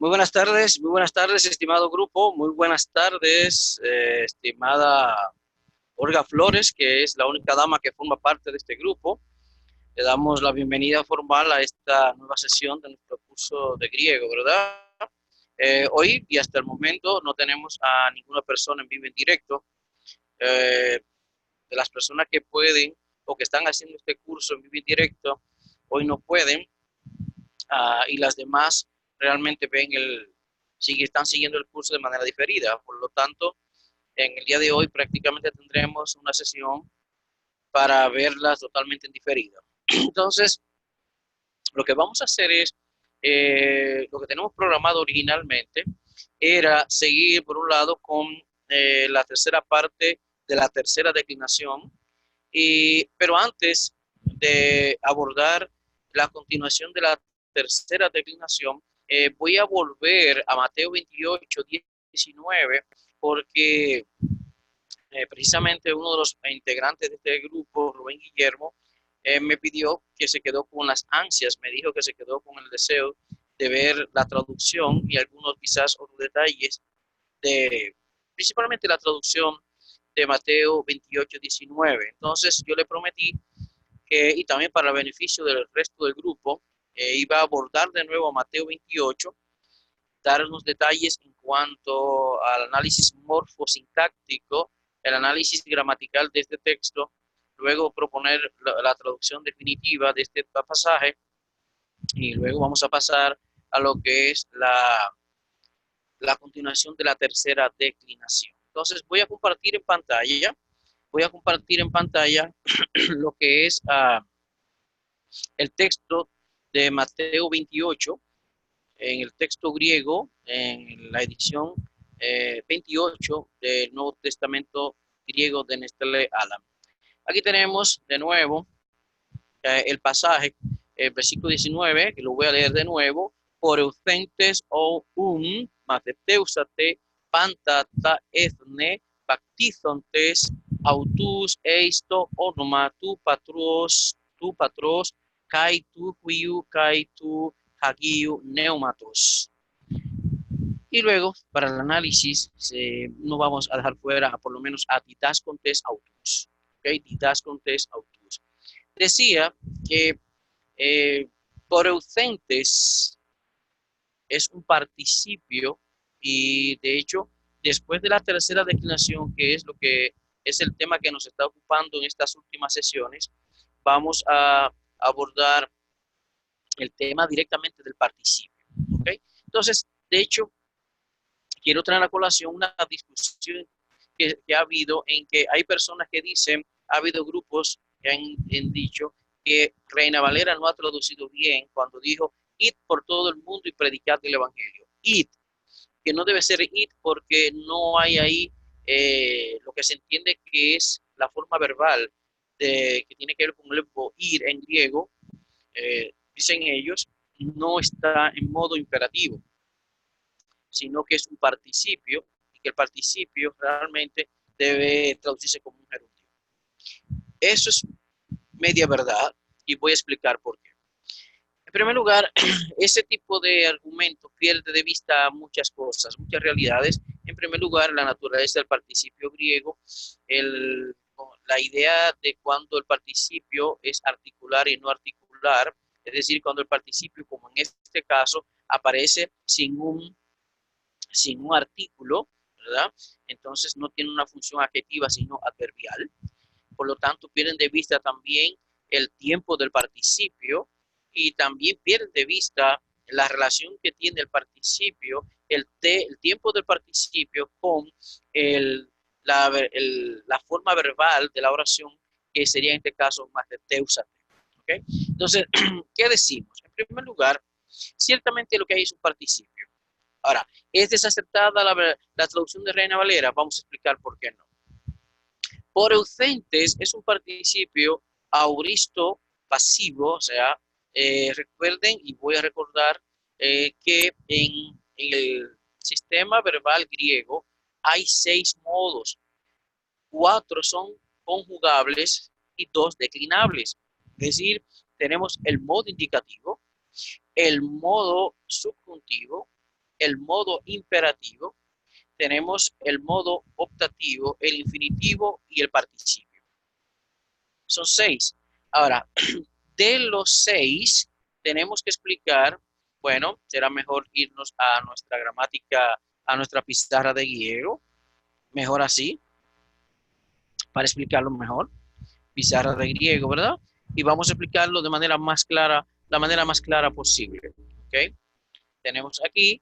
Muy buenas tardes, estimado grupo, muy buenas tardes, estimada Olga Flores, que es la única dama que forma parte de este grupo. Le damos la bienvenida formal a esta nueva sesión de nuestro curso de griego, ¿verdad? Hoy y hasta el momento no tenemos a ninguna persona en vivo en directo. De las personas que pueden o que están haciendo este curso en vivo en directo, hoy no pueden, y las demás realmente están siguiendo el curso de manera diferida. Por lo tanto, en el día de hoy prácticamente tendremos una sesión para verlas totalmente en diferido. Entonces, lo que vamos a hacer es, lo que tenemos programado originalmente era seguir, por un lado, con la tercera parte de la tercera declinación, pero antes de abordar la continuación de la tercera declinación, voy a volver a Mateo 28, 19, porque precisamente uno de los integrantes de este grupo, Rubén Guillermo, me pidió que se quedó con las ansias, me dijo que se quedó con el deseo de ver la traducción y algunos quizás otros detalles de principalmente la traducción de Mateo 28, 19. Entonces yo le prometí que, y también para el beneficio del resto del grupo, iba a abordar de nuevo a Mateo 28, dar unos detalles en cuanto al análisis morfosintáctico, el análisis gramatical de este texto, luego proponer la traducción definitiva de este pasaje y luego vamos a pasar a lo que es la continuación de la tercera declinación. Entonces voy a compartir en pantalla lo que es el texto de Mateo 28 en el texto griego, en la edición 28 del Nuevo Testamento griego de Nestlé Alam. Aquí tenemos de nuevo el pasaje, el versículo 19, que lo voy a leer de nuevo. Por eucentes o matheteusate pantata ethne baptizontes autus eisto onoma tu patros kai tu huiu kai tu hagiu neumatos. Y luego, para el análisis, no vamos a dejar fuera por lo menos a didascontes autus. ¿Okay? Didascontes autus. Decía que por eucentes es un participio y de hecho, después de la tercera declinación, que es lo que es el tema que nos está ocupando en estas últimas sesiones, vamos a abordar el tema directamente del participio. ¿Okay? Entonces, de hecho, quiero traer a colación una discusión que ha habido en que hay personas que dicen, ha habido grupos que han dicho que Reina Valera no ha traducido bien cuando dijo, id por todo el mundo y predicad el evangelio. Id, que no debe ser id porque no hay ahí lo que se entiende que es la forma verbal que tiene que ver con el verbo ir en griego, dicen ellos, no está en modo imperativo, sino que es un participio y que el participio realmente debe traducirse como un gerundio. Eso es media verdad y voy a explicar por qué. En primer lugar, ese tipo de argumento pierde de vista muchas cosas, muchas realidades. En primer lugar, la naturaleza del participio griego, la idea de cuando el participio es articular y no articular, es decir, cuando el participio, como en este caso, aparece sin un artículo, ¿verdad? Entonces no tiene una función adjetiva, sino adverbial. Por lo tanto, pierden de vista también el tiempo del participio y también pierden de vista la relación que tiene el participio, el tiempo del participio con la forma verbal de la oración, que sería en este caso más de teusate. ¿Okay? Entonces, ¿qué decimos? En primer lugar, ciertamente lo que hay es un participio. Ahora, ¿es desacertada la traducción de Reina Valera? Vamos a explicar por qué no. Por ausentes es un participio auristo pasivo, o sea, recuerden y voy a recordar que en el sistema verbal griego hay 6 modos, 4 son conjugables y 2 declinables. Es decir, tenemos el modo indicativo, el modo subjuntivo, el modo imperativo, tenemos el modo optativo, el infinitivo y el participio. Son 6. Ahora, de los 6, tenemos que explicar, bueno, será mejor irnos a nuestra gramática, a nuestra pizarra de griego, mejor así, para explicarlo mejor, pizarra de griego, ¿verdad? Y vamos a explicarlo de manera más clara, la manera más clara posible, ¿ok? Tenemos aquí,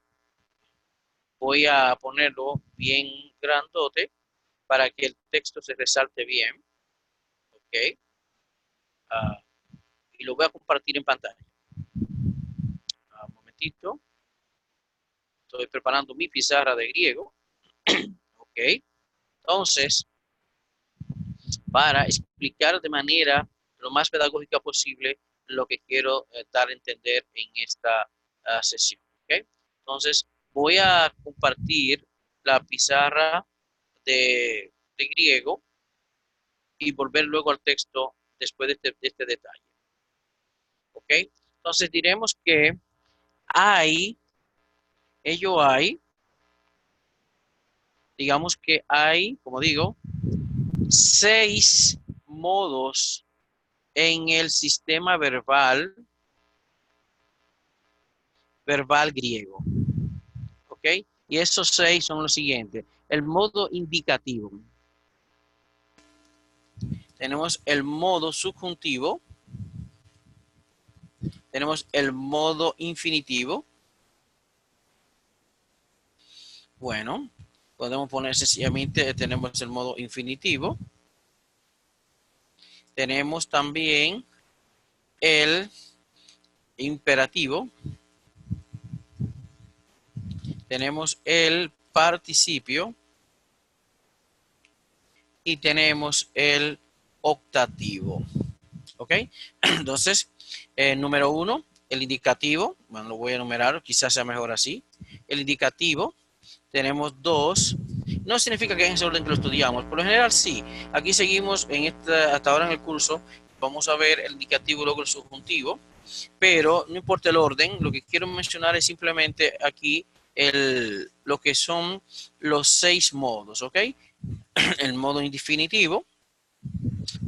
voy a ponerlo bien grandote para que el texto se resalte bien, ¿ok? Uh, y lo voy a compartir en pantalla. Un momentito. Estoy preparando mi pizarra de griego. Ok. Entonces, para explicar de manera lo más pedagógica posible lo que quiero dar a entender en esta sesión. ¿Okay? Entonces, voy a compartir la pizarra de griego y volver luego al texto después de este detalle. ¿Ok? Entonces, diremos que digamos que hay, como digo, 6 modos en el sistema verbal griego. ¿Ok? Y esos 6 son los siguientes. El modo indicativo. Tenemos el modo subjuntivo. Tenemos el modo infinitivo. Bueno, podemos poner sencillamente, tenemos el modo infinitivo. Tenemos también el imperativo. Tenemos el participio. Y tenemos el optativo. ¿Ok? Entonces, número 1, el indicativo. Bueno, lo voy a enumerar, quizás sea mejor así. El indicativo, tenemos 2. No significa que en ese orden que lo estudiamos. Por lo general, sí. Aquí seguimos hasta ahora en el curso. Vamos a ver el indicativo y luego el subjuntivo. Pero no importa el orden. Lo que quiero mencionar es simplemente aquí lo que son los 6 modos. ¿Ok? El modo indefinitivo.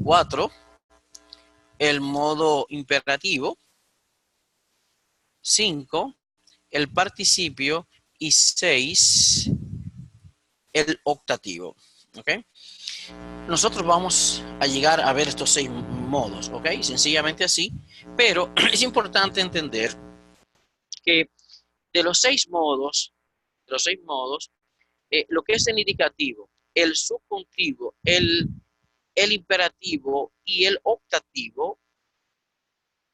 4, el modo imperativo. 5, el participio. Y 6, el optativo. ¿Ok? Nosotros vamos a llegar a ver estos 6 modos, ¿ok? Sencillamente así, pero es importante entender que de los 6 modos, lo que es el indicativo, el subjuntivo, el imperativo y el optativo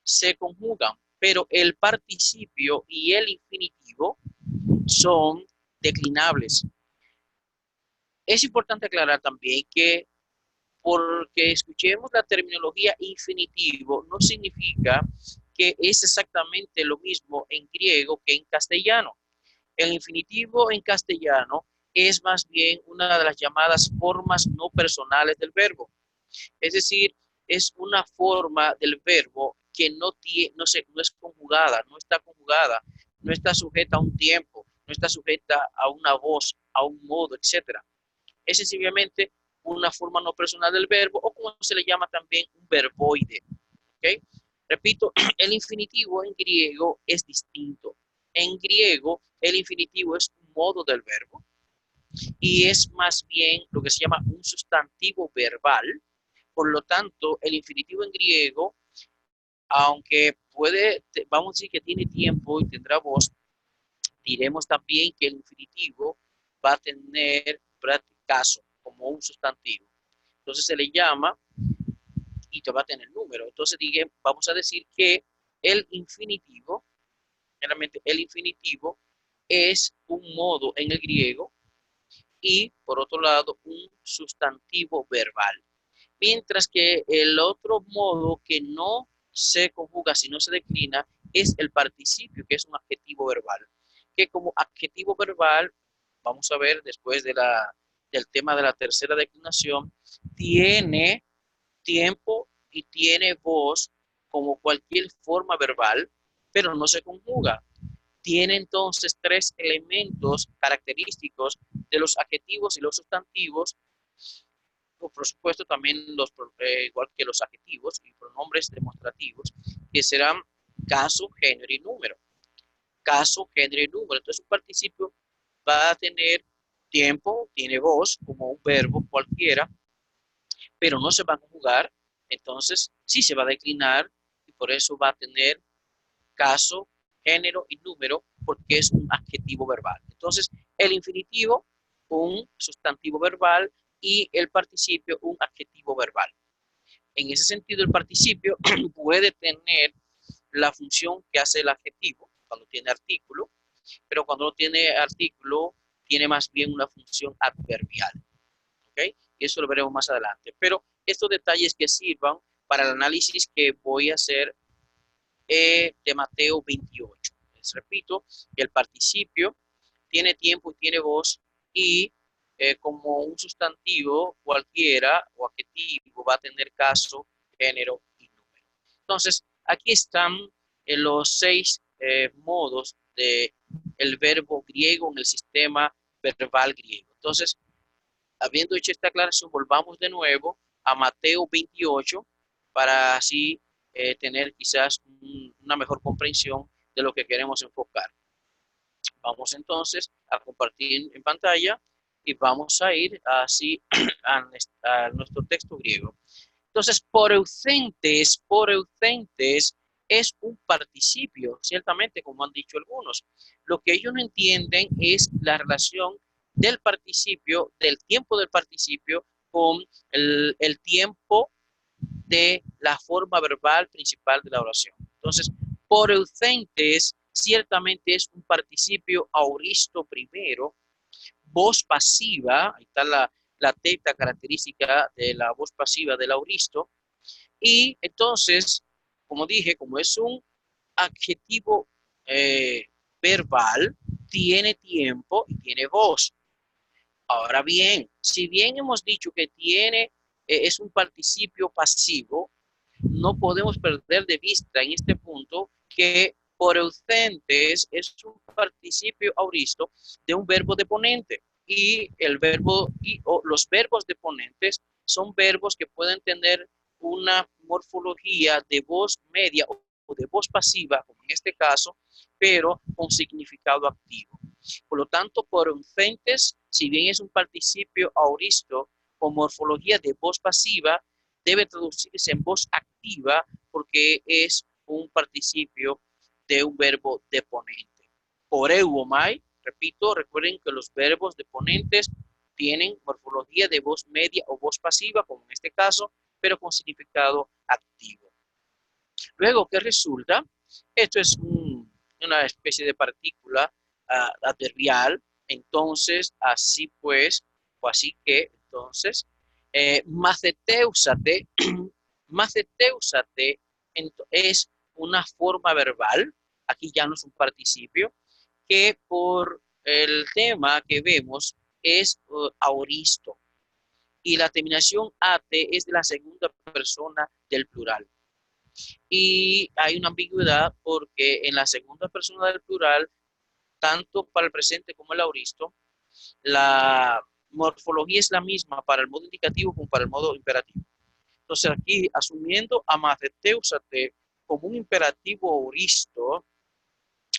se conjugan, pero el participio y el infinitivo son declinables. Es importante aclarar también que porque escuchemos la terminología infinitivo no significa que es exactamente lo mismo en griego que en castellano. El infinitivo en castellano es más bien una de las llamadas formas no personales del verbo. Es decir, es una forma del verbo que no es conjugada, no está conjugada, no está sujeta a un tiempo, no está sujeta a una voz, a un modo, etcétera. Es sencillamente una forma no personal del verbo o como se le llama también un verboide. ¿Okay? Repito, el infinitivo en griego es distinto. En griego, el infinitivo es un modo del verbo y es más bien lo que se llama un sustantivo verbal. Por lo tanto, el infinitivo en griego, aunque vamos a decir que tiene tiempo y tendrá voz, diremos también que el infinitivo va a tener caso como un sustantivo. Entonces se le llama y te va a tener número. Entonces vamos a decir que el infinitivo, generalmente el infinitivo es un modo en el griego y por otro lado un sustantivo verbal. Mientras que el otro modo que no se conjuga, sino se declina, es el participio, que es un adjetivo verbal. Que como adjetivo verbal, vamos a ver después del tema de la tercera declinación, tiene tiempo y tiene voz como cualquier forma verbal, pero no se conjuga. tiene entonces tres elementos característicos de los adjetivos y los sustantivos, o por supuesto también igual que los adjetivos y pronombres demostrativos, que serán caso, género y número. Caso, género y número. Entonces un participio va a tener tiempo, tiene voz, como un verbo cualquiera, pero no se va a conjugar, entonces sí se va a declinar y por eso va a tener caso, género y número, porque es un adjetivo verbal. Entonces, el infinitivo, un sustantivo verbal, y el participio, un adjetivo verbal. En ese sentido, el participio puede tener la función que hace el adjetivo cuando tiene artículo, pero cuando no tiene artículo, tiene más bien una función adverbial. ¿Ok? Y eso lo veremos más adelante. Pero estos detalles que sirvan para el análisis que voy a hacer de Mateo 28. Les repito, el participio tiene tiempo y tiene voz y como un sustantivo cualquiera o adjetivo va a tener caso, género y número. Entonces, aquí están los 6 modos del verbo griego en el sistema verbal griego. Entonces, habiendo hecho esta aclaración, volvamos de nuevo a Mateo 28 para así tener quizás una mejor comprensión de lo que queremos enfocar. Vamos entonces a compartir en pantalla y vamos a ir así a nuestro texto griego. Entonces, por eucentes es un participio, ciertamente, como han dicho algunos. Lo que ellos no entienden es la relación del participio, del tiempo del participio, con el tiempo de la forma verbal principal de la oración. Entonces, por eucentes ciertamente es un participio auristo primero, voz pasiva, ahí está la teta característica de la voz pasiva del auristo, y entonces, como dije, como es un adjetivo verbal, tiene tiempo y tiene voz. Ahora bien, si bien hemos dicho que es un participio pasivo, no podemos perder de vista en este punto que por eucentes es un participio auristo de un verbo deponente y los verbos deponentes son verbos que pueden tener una morfología de voz media o de voz pasiva, como en este caso, pero con significado activo. Por lo tanto, por eucentes, si bien es un participio auristo con morfología de voz pasiva, debe traducirse en voz activa porque es un participio de un verbo deponente. Por euomai, repito, recuerden que los verbos deponentes tienen morfología de voz media o voz pasiva, como en este caso, pero con significado activo. Luego, ¿qué resulta? Esto es una especie de partícula adverbial. Entonces, así pues, o así que, entonces, maceteusate, maceteusate es una forma verbal, aquí ya no es un participio, que por el tema que vemos es auristo. Y la terminación ate es de la segunda persona del plural. Y hay una ambigüedad porque en la segunda persona del plural, tanto para el presente como el auristo, la morfología es la misma para el modo indicativo como para el modo imperativo. Entonces aquí, asumiendo amateteusate como un imperativo auristo,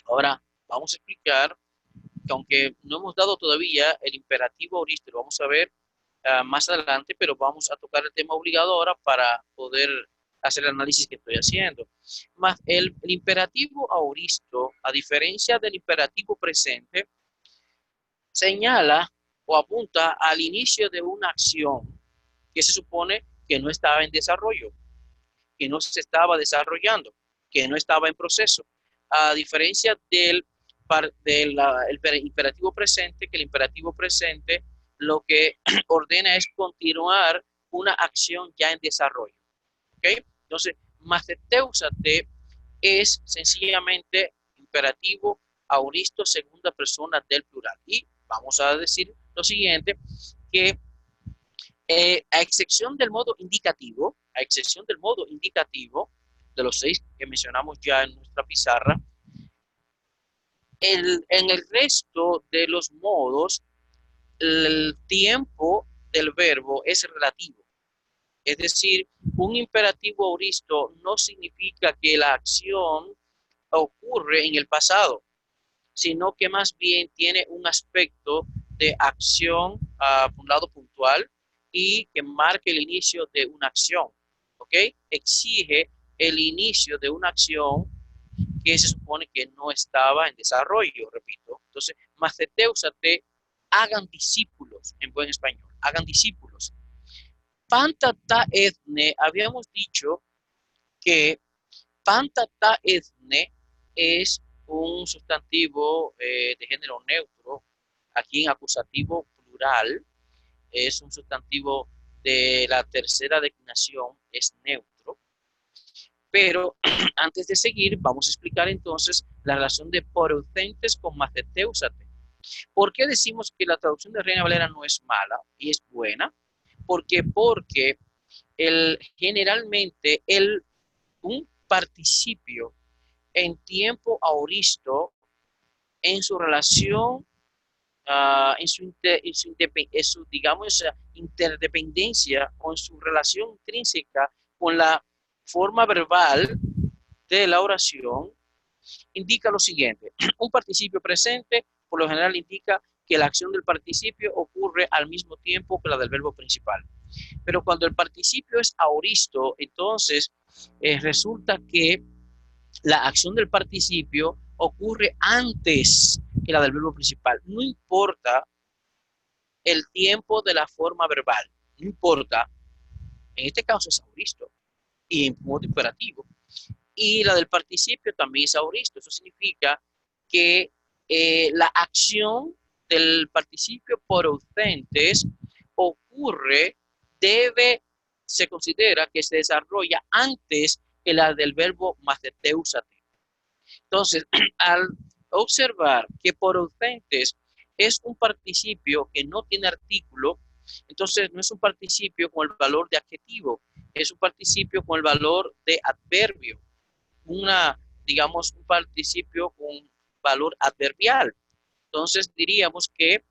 ahora vamos a explicar que aunque no hemos dado todavía el imperativo auristo, lo vamos a ver más adelante, pero vamos a tocar el tema obligado ahora para poder hacer el análisis que estoy haciendo. Más el imperativo auristo, a diferencia del imperativo presente, señala o apunta al inicio de una acción que se supone que no estaba en desarrollo, que no se estaba desarrollando, que no estaba en proceso. A diferencia del imperativo presente, que el imperativo presente lo que ordena es continuar una acción ya en desarrollo. ¿Ok? Entonces, maceteusate es sencillamente imperativo auristo segunda persona del plural. Y vamos a decir lo siguiente, que a excepción del modo indicativo, de los 6 que mencionamos ya en nuestra pizarra, En el resto de los modos, el tiempo del verbo es relativo. Es decir, un imperativo auristo no significa que la acción ocurre en el pasado, sino que más bien tiene un aspecto de acción, por un lado puntual, y que marque el inicio de una acción, ¿ok? Exige el inicio de una acción que se supone que no estaba en desarrollo, repito. Entonces, maceteusate, hagan discípulos, en buen español, hagan discípulos. Pantata ethne, habíamos dicho que pantata ethne es un sustantivo de género neutro, aquí en acusativo plural, es un sustantivo de la tercera declinación, es neutro. Pero antes de seguir, vamos a explicar entonces la relación de porocentes con maceteusate. ¿Por qué decimos que la traducción de Reina Valera no es mala y es buena? Porque generalmente un participio en tiempo auristo en su relación, en su, digamos, interdependencia o en su relación intrínseca con la forma verbal de la oración, indica lo siguiente. Un participio presente, por lo general, indica que la acción del participio ocurre al mismo tiempo que la del verbo principal. Pero cuando el participio es aoristo, entonces resulta que la acción del participio ocurre antes que la del verbo principal. No importa el tiempo de la forma verbal, no importa. En este caso es aoristo y en modo imperativo. Y la del participio también es aoristo. Eso significa que la acción del participio por ausentes ocurre, se considera que se desarrolla antes que la del verbo maceteusate. Entonces, al observar que por ausentes es un participio que no tiene artículo, entonces no es un participio con el valor de adjetivo, es un participio con el valor de adverbio, digamos, un participio con valor adverbial. Entonces diríamos que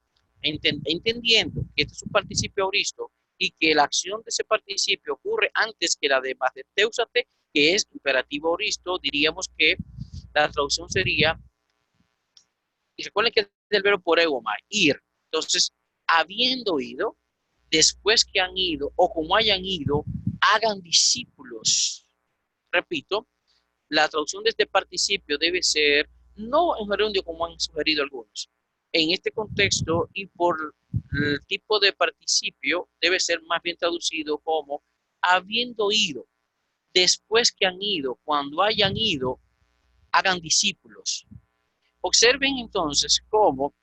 entendiendo que este es un participio auristo y que la acción de ese participio ocurre antes que la de maceteusate, que es imperativo auristo, diríamos que la traducción sería, y recuerden que es del verbo por egomai, ir. Entonces, habiendo ido, después que han ido o como hayan ido, hagan discípulos. Repito, la traducción de este participio debe ser no en gerundio como han sugerido algunos. En este contexto y por el tipo de participio debe ser más bien traducido como habiendo ido, después que han ido, cuando hayan ido, hagan discípulos. Observen entonces cómo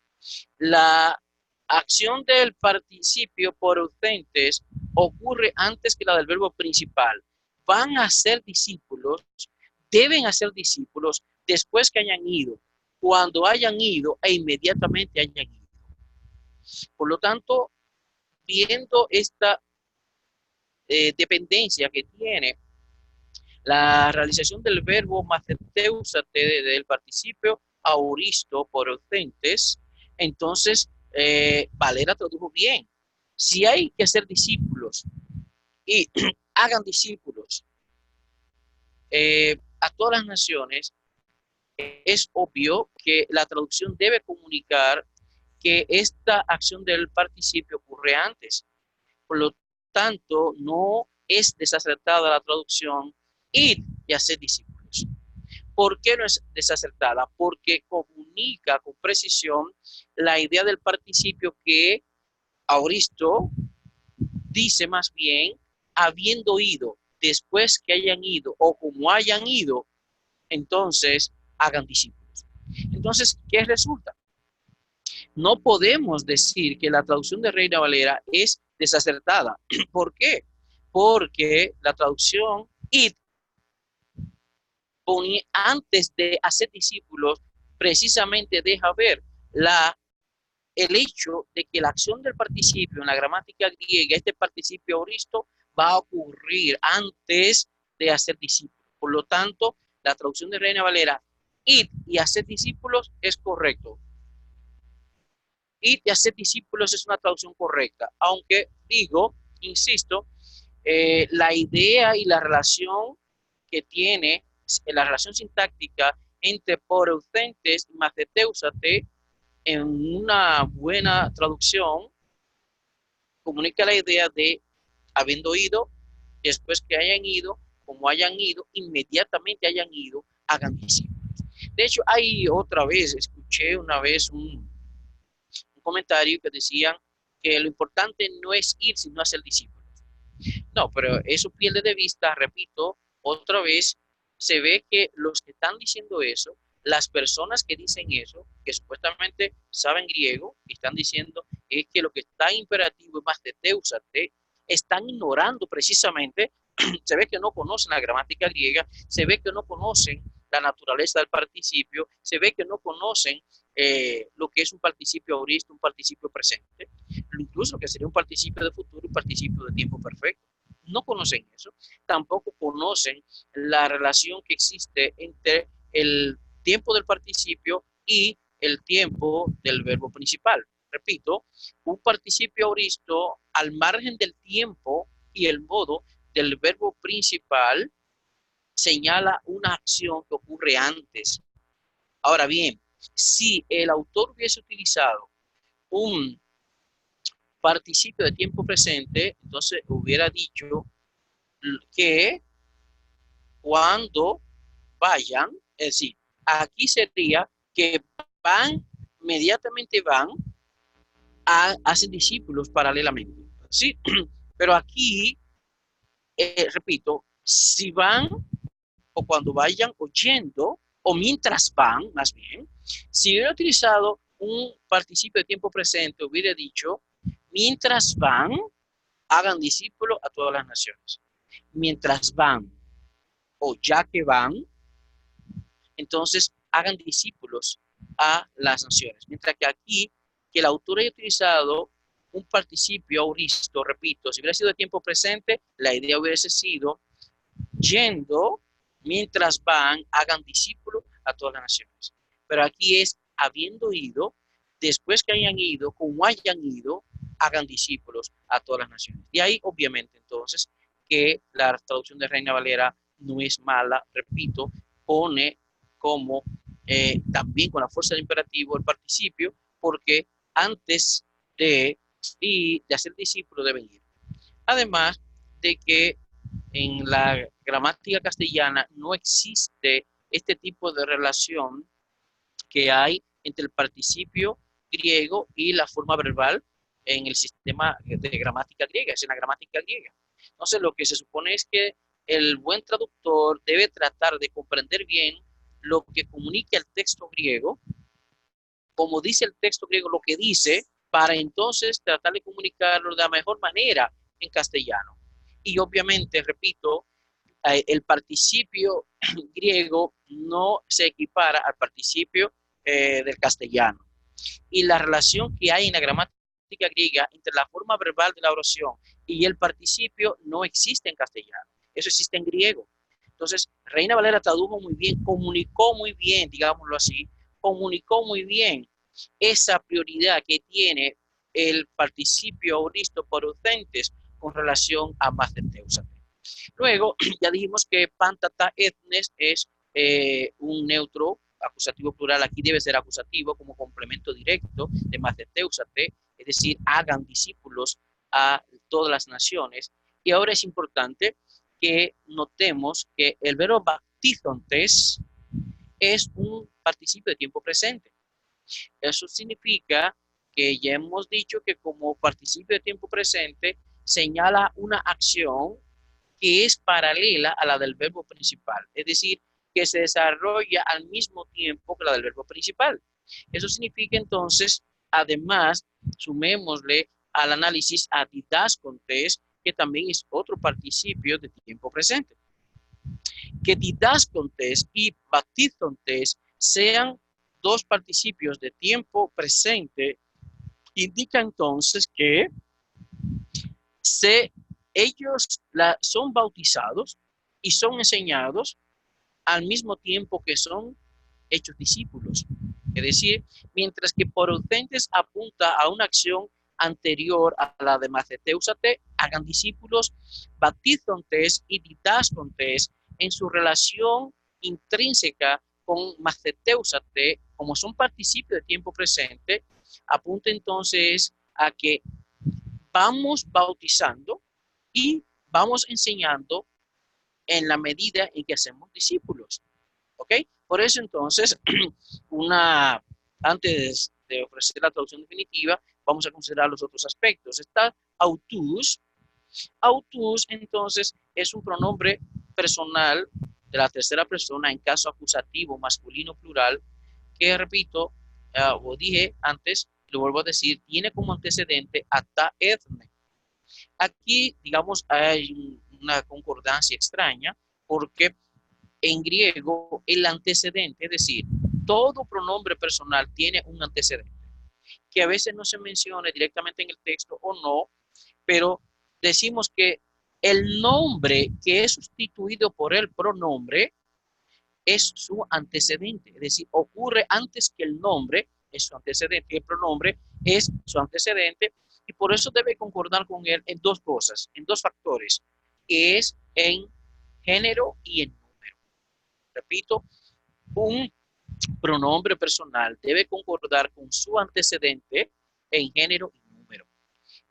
la acción del participio por ausentes ocurre antes que la del verbo principal. Van a ser discípulos, deben hacer discípulos después que hayan ido, cuando hayan ido e inmediatamente hayan ido. Por lo tanto, viendo esta dependencia que tiene la realización del verbo maceteusate del participio auristo por ausentes, entonces Valera tradujo bien. Si hay que hacer discípulos y hagan discípulos a todas las naciones, es obvio que la traducción debe comunicar que esta acción del participio ocurre antes. Por lo tanto, no es desacertada la traducción id y hacer discípulos. ¿Por qué no es desacertada? Porque comunica con precisión la idea del participio que auristo dice más bien habiendo ido, después que hayan ido o como hayan ido, entonces hagan discípulos. Entonces, ¿qué resulta? No podemos decir que la traducción de Reina Valera es desacertada. ¿Por qué? Porque la traducción id antes de hacer discípulos precisamente deja ver el hecho de que la acción del participio en la gramática griega, este participio auristo, va a ocurrir antes de hacer discípulos. Por lo tanto, la traducción de Reina Valera id y hacer discípulos es correcto. Id y hacer discípulos es una traducción correcta, aunque digo, insisto, la idea y la relación que tiene, la relación sintáctica entre poreutentes y matheteusate en una buena traducción comunica la idea de habiendo ido, después que hayan ido, como hayan ido, inmediatamente hayan ido, hagan discípulos. De hecho, hay otra vez, escuché una vez un comentario que decían que lo importante no es ir, sino hacer discípulos. No, pero eso pierde de vista, repito, otra vez, se ve que los que están diciendo eso, las personas que dicen eso, que supuestamente saben griego, están diciendo es que lo que está imperativo es más de teusate, están ignorando precisamente, se ve que no conocen la gramática griega, se ve que no conocen la naturaleza del participio, se ve que no conocen lo que es un participio aorista, un participio presente, incluso que sería un participio de futuro y un participio de tiempo perfecto. No conocen eso, tampoco conocen la relación que existe entre el tiempo del participio y el tiempo del verbo principal. Repito, un participio aoristo al margen del tiempo y el modo del verbo principal señala una acción que ocurre antes. Ahora bien, si el autor hubiese utilizado un participio de tiempo presente, entonces hubiera dicho que cuando vayan, es decir, aquí sería que van, inmediatamente van, hacen discípulos paralelamente. ¿Sí? Pero aquí, repito, si van o cuando vayan oyendo, o mientras van, más bien, si hubiera utilizado un participio de tiempo presente, hubiera dicho, mientras van, hagan discípulos a todas las naciones. Mientras van, o ya que van, entonces hagan discípulos a las naciones. Mientras que aquí, que el autor haya utilizado un participio auristo, repito, si hubiera sido de tiempo presente, la idea hubiese sido yendo, mientras van, hagan discípulos a todas las naciones. Pero aquí es habiendo ido, después que hayan ido, como hayan ido, hagan discípulos a todas las naciones. Y ahí, obviamente, entonces, que la traducción de Reina Valera no es mala, repito, pone como también con la fuerza del imperativo el participio, porque antes de hacer discípulo deben ir. Además de que en la gramática castellana no existe este tipo de relación que hay entre el participio griego y la forma verbal en el sistema de gramática griega, es en la gramática griega. Entonces, lo que se supone es que el buen traductor debe tratar de comprender bien lo que comunica el texto griego, como dice el texto griego lo que dice, para entonces tratar de comunicarlo de la mejor manera en castellano. Y obviamente, repito, el participio griego no se equipara al participio del castellano. Y la relación que hay en la gramática griega entre la forma verbal de la oración y el participio no existe en castellano. Eso existe en griego. Entonces, Reina Valera tradujo muy bien, comunicó muy bien, digámoslo así, comunicó muy bien esa prioridad que tiene el participio auristo por ausentes con relación a matheteusate. Luego, ya dijimos que pantata etnes es un neutro acusativo plural, aquí debe ser acusativo como complemento directo de matheteusate, es decir, hagan discípulos a todas las naciones. Y ahora es importante que notemos que el verbo baptizontes es un participio de tiempo presente. Eso significa que ya hemos dicho que como participio de tiempo presente señala una acción que es paralela a la del verbo principal, es decir, que se desarrolla al mismo tiempo que la del verbo principal. Eso significa entonces, además, sumémosle al análisis a didascontes, que también es otro participio de tiempo presente. Que didascontes y baptizontes sean dos participios de tiempo presente indica entonces que ellos son bautizados y son enseñados al mismo tiempo que son hechos discípulos. Es decir, mientras que porotentes apunta a una acción anterior a la de maceteusate, hagan discípulos, baptizontes y didascontes en su relación intrínseca con maceteusate, como son participios de tiempo presente, apunta entonces a que vamos bautizando y vamos enseñando en la medida en que hacemos discípulos. ¿Ok? Por eso entonces, antes de ofrecer la traducción definitiva, vamos a considerar los otros aspectos. Está autus. Autus entonces es un pronombre personal de la tercera persona en caso acusativo masculino plural que, repito, o dije antes, lo vuelvo a decir, tiene como antecedente ata ethne. Aquí, digamos, hay una concordancia extraña porque en griego el antecedente, es decir, todo pronombre personal tiene un antecedente, que a veces no se menciona directamente en el texto o no, pero decimos que el nombre que es sustituido por el pronombre es su antecedente, es decir, ocurre antes que el nombre es su antecedente, el pronombre es su antecedente, y por eso debe concordar con él en dos cosas, en dos factores, que es en género y en número. Repito, un pronombre personal debe concordar con su antecedente en género y número.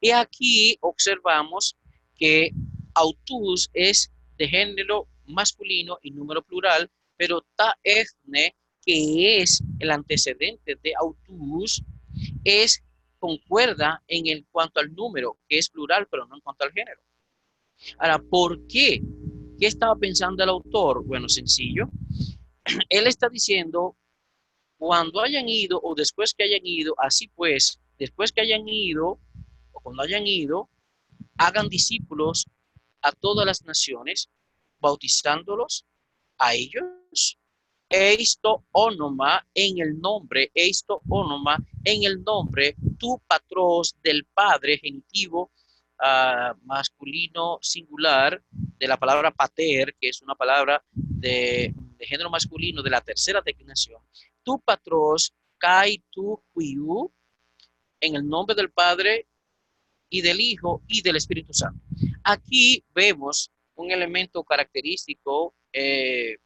Y aquí observamos que autus es de género masculino y número plural, pero ta ethne, que es el antecedente de autus, es concuerda en el cuanto al número, que es plural, pero no en cuanto al género. Ahora, ¿por qué? ¿Qué estaba pensando el autor? Bueno, sencillo. Él está diciendo, cuando hayan ido o después que hayan ido, así pues, después que hayan ido o cuando hayan ido, hagan discípulos a todas las naciones, bautizándolos a ellos, eisto onoma en el nombre, eisto onoma en el nombre, tu patros del Padre, genitivo masculino singular, de la palabra pater, que es una palabra de género masculino de la tercera declinación, tu patros kai tu huiu, en el nombre del Padre y del Hijo y del Espíritu Santo. Aquí vemos un elemento característico de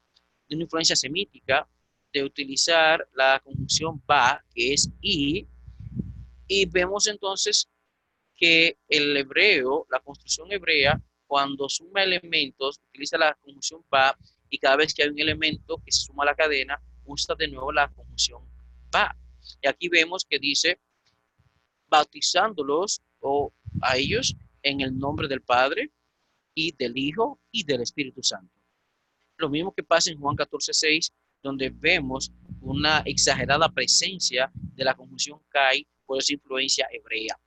una influencia semítica de utilizar la conjunción va, que es y vemos entonces que el hebreo, la construcción hebrea, cuando suma elementos, utiliza la conjunción va, y cada vez que hay un elemento que se suma a la cadena, usa de nuevo la conjunción va. Y aquí vemos que dice, bautizándolos o a ellos en el nombre del Padre y del Hijo y del Espíritu Santo. Lo mismo que pasa en Juan 14:6, donde vemos una exagerada presencia de la conjunción kai por esa influencia hebrea,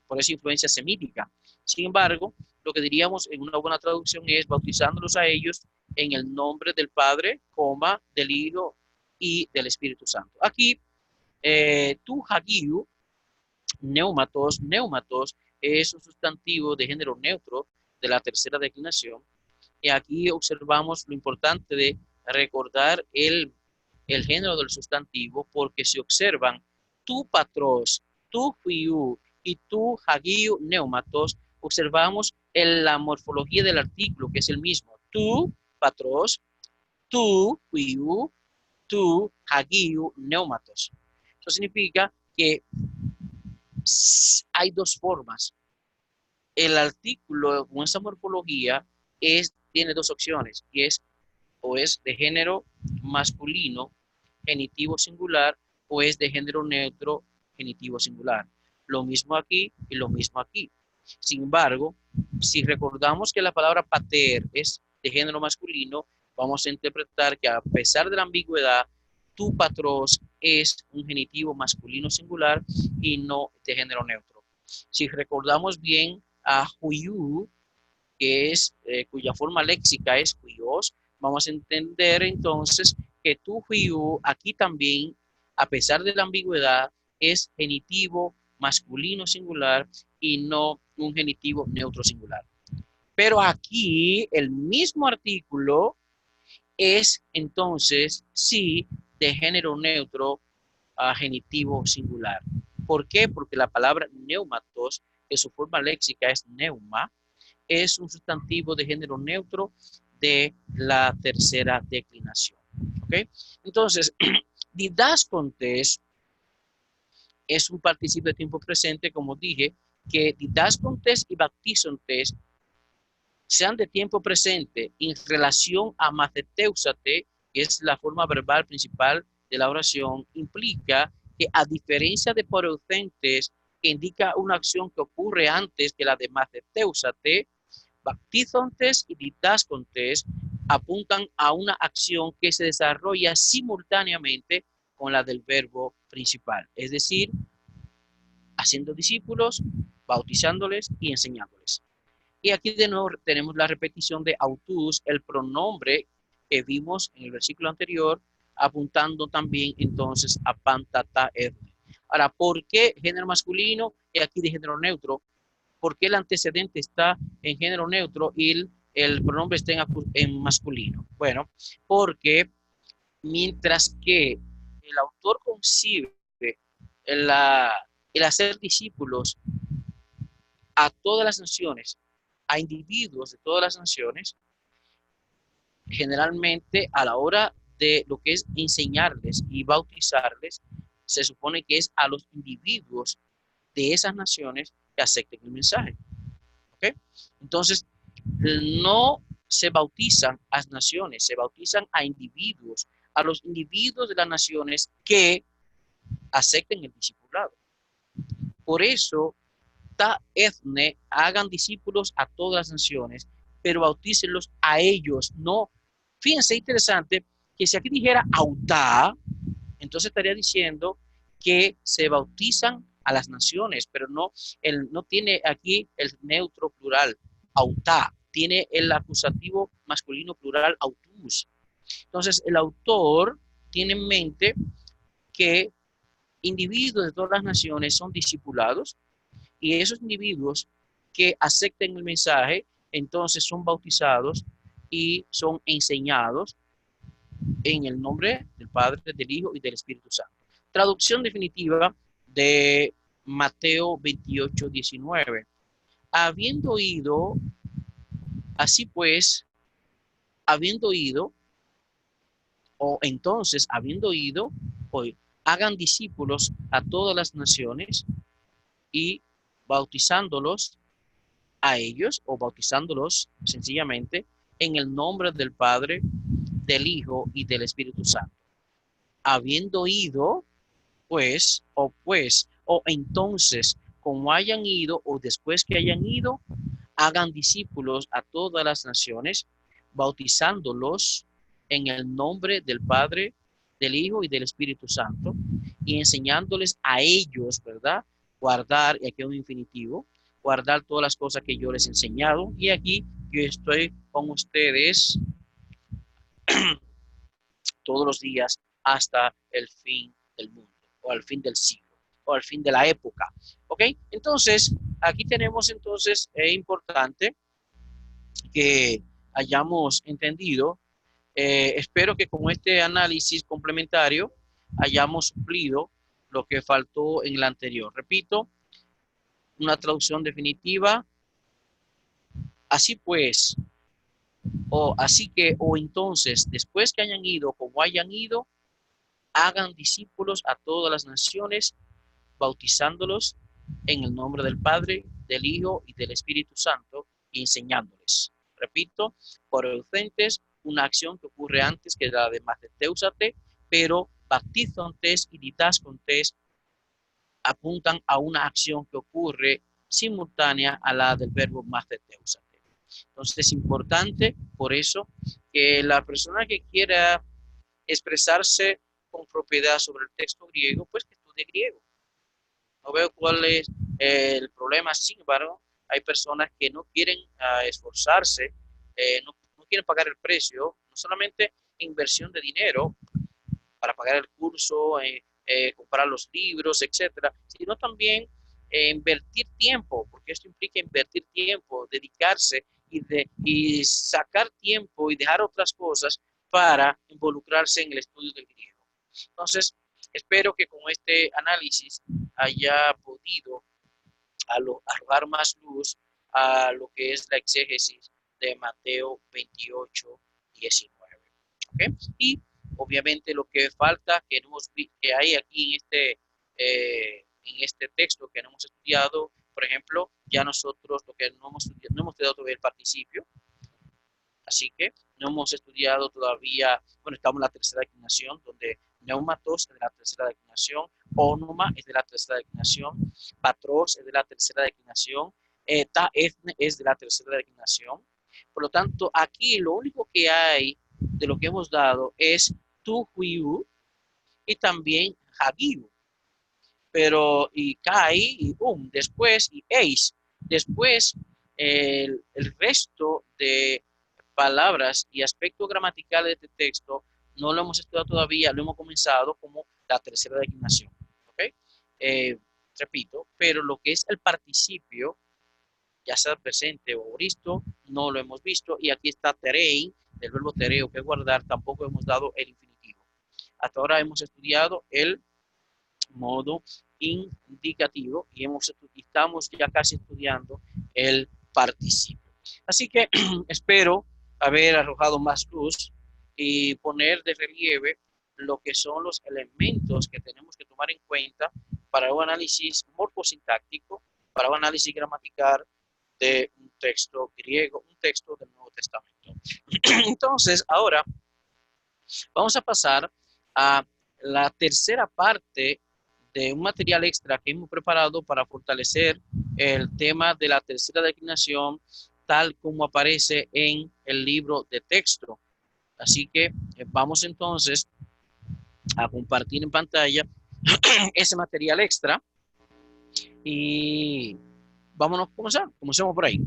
por esa influencia semítica. Sin embargo, lo que diríamos en una buena traducción es bautizándolos a ellos en el nombre del Padre, del Hijo y del Espíritu Santo. Aquí, tu hagiu, neumatos es un sustantivo de género neutro de la tercera declinación. Y aquí observamos lo importante de recordar el género del sustantivo, porque se observan tu patros, tu fiu y tu hagiu neumatos, observamos en la morfología del artículo, que es el mismo. Tu patros, tu fiu, tu hagiu neumatos. Eso significa que hay dos formas. El artículo con esa morfología tiene dos opciones, y es o es de género masculino, genitivo singular, o es de género neutro, genitivo singular. Lo mismo aquí y lo mismo aquí. Sin embargo, si recordamos que la palabra pater es de género masculino, vamos a interpretar que a pesar de la ambigüedad, tu patros es un genitivo masculino singular y no de género neutro. Si recordamos bien a huiu, que es, cuya forma léxica es huios, vamos a entender entonces que tu huiu aquí también, a pesar de la ambigüedad, es genitivo masculino singular y no un genitivo neutro singular. Pero aquí el mismo artículo es entonces sí de género neutro a genitivo singular. ¿Por qué? Porque la palabra neumatos, que su forma léxica es neuma, es un sustantivo de género neutro de la tercera declinación. ¿Ok? Entonces, didascontes es un participio de tiempo presente, como dije, que didascontes y baptizontes sean de tiempo presente en relación a matheteusate, que es la forma verbal principal de la oración, implica que a diferencia de poroeusentes, que indica una acción que ocurre antes que la de matheteusate, baptizontes y didascontes apuntan a una acción que se desarrolla simultáneamente con la del verbo principal, es decir, haciendo discípulos, bautizándoles y enseñándoles. Y aquí de nuevo tenemos la repetición de autus, el pronombre que vimos en el versículo anterior, apuntando también entonces a pantata erne. Ahora, ¿por qué género masculino y aquí de género neutro? ¿Por qué el antecedente está en género neutro y el pronombre está en masculino? Bueno, porque mientras que el autor concibe la, el hacer discípulos a todas las naciones, a individuos de todas las naciones, generalmente a la hora de lo que es enseñarles y bautizarles, se supone que es a los individuos de esas naciones que acepten el mensaje. ¿Okay? Entonces, no se bautizan a las naciones, se bautizan a individuos, a los individuos de las naciones que acepten el discipulado. Por eso, ta etne, hagan discípulos a todas las naciones, pero bautícenlos a ellos, no. Fíjense, interesante, que si aquí dijera autá, entonces estaría diciendo que se bautizan a las naciones, pero no, no tiene aquí el neutro plural, autá, tiene el acusativo masculino plural, autus. Entonces, el autor tiene en mente que individuos de todas las naciones son discipulados y esos individuos que acepten el mensaje, entonces son bautizados y son enseñados en el nombre del Padre, del Hijo y del Espíritu Santo. Traducción definitiva de Mateo 28, 19. Habiendo ido, así pues, habiendo ido, o entonces, habiendo ido, hoy, hagan discípulos a todas las naciones y bautizándolos a ellos o bautizándolos sencillamente en el nombre del Padre, del Hijo y del Espíritu Santo. Habiendo ido, o entonces, como hayan ido, o después que hayan ido, hagan discípulos a todas las naciones, bautizándolos en el nombre del Padre, del Hijo y del Espíritu Santo, y enseñándoles a ellos, ¿verdad? Guardar, y aquí es un infinitivo, guardar todas las cosas que yo les he enseñado, y aquí yo estoy con ustedes todos los días hasta el fin del mundo, o al fin del siglo, o al fin de la época. ¿Ok? Entonces, aquí tenemos entonces, es importante que hayamos entendido. Espero que con este análisis complementario hayamos suplido lo que faltó en el anterior. Repito, una traducción definitiva. Así pues, o así que, o entonces, después que hayan ido, como hayan ido, hagan discípulos a todas las naciones, bautizándolos en el nombre del Padre, del Hijo y del Espíritu Santo, y enseñándoles. Repito, por ausentes, una acción que ocurre antes que la de matheteusate, pero baptizontes y didascontes apuntan a una acción que ocurre simultánea a la del verbo matheteusate. Entonces es importante, por eso, que la persona que quiera expresarse con propiedad sobre el texto griego, pues que estudie griego. No veo cuál es el problema. Sin embargo, hay personas que no quieren esforzarse, no quieren pagar el precio, no solamente inversión de dinero para pagar el curso, comprar los libros, etcétera, sino también invertir tiempo, porque esto implica invertir tiempo, dedicarse y sacar tiempo y dejar otras cosas para involucrarse en el estudio del griego. Entonces, espero que con este análisis haya podido arrojar más luz a lo que es la exégesis de Mateo 28, 19. ¿Okay? Y obviamente lo que falta, que hay aquí en este texto que no hemos estudiado, por ejemplo, ya nosotros lo que no hemos estudiado todavía el participio, así que no hemos estudiado todavía, bueno, estamos en la tercera declinación, donde neumatos es de la tercera declinación, onoma es de la tercera declinación, patros es de la tercera declinación, ta ethne es de la tercera declinación. Por lo tanto, aquí lo único que hay de lo que hemos dado es tu, huiu y también hagiu. Pero y kai y después y eis. Después el resto de palabras y aspectos gramaticales de este texto no lo hemos estudiado todavía, lo hemos comenzado como la tercera declinación. ¿Ok? Repito, pero lo que es el participio, ya sea presente o visto, no lo hemos visto. Y aquí está terein, del verbo tereo, que es guardar, tampoco hemos dado el infinitivo. Hasta ahora hemos estudiado el modo indicativo y estamos ya casi estudiando el participio. Así que espero haber arrojado más luz y poner de relieve lo que son los elementos que tenemos que tomar en cuenta para un análisis morfosintáctico, para un análisis gramatical de un texto griego, un texto del Nuevo Testamento. Entonces, ahora vamos a pasar a la tercera parte de un material extra que hemos preparado para fortalecer el tema de la tercera declinación tal como aparece en el libro de texto. Así que vamos entonces a compartir en pantalla ese material extra y vámonos a comenzar. Comencemos por ahí.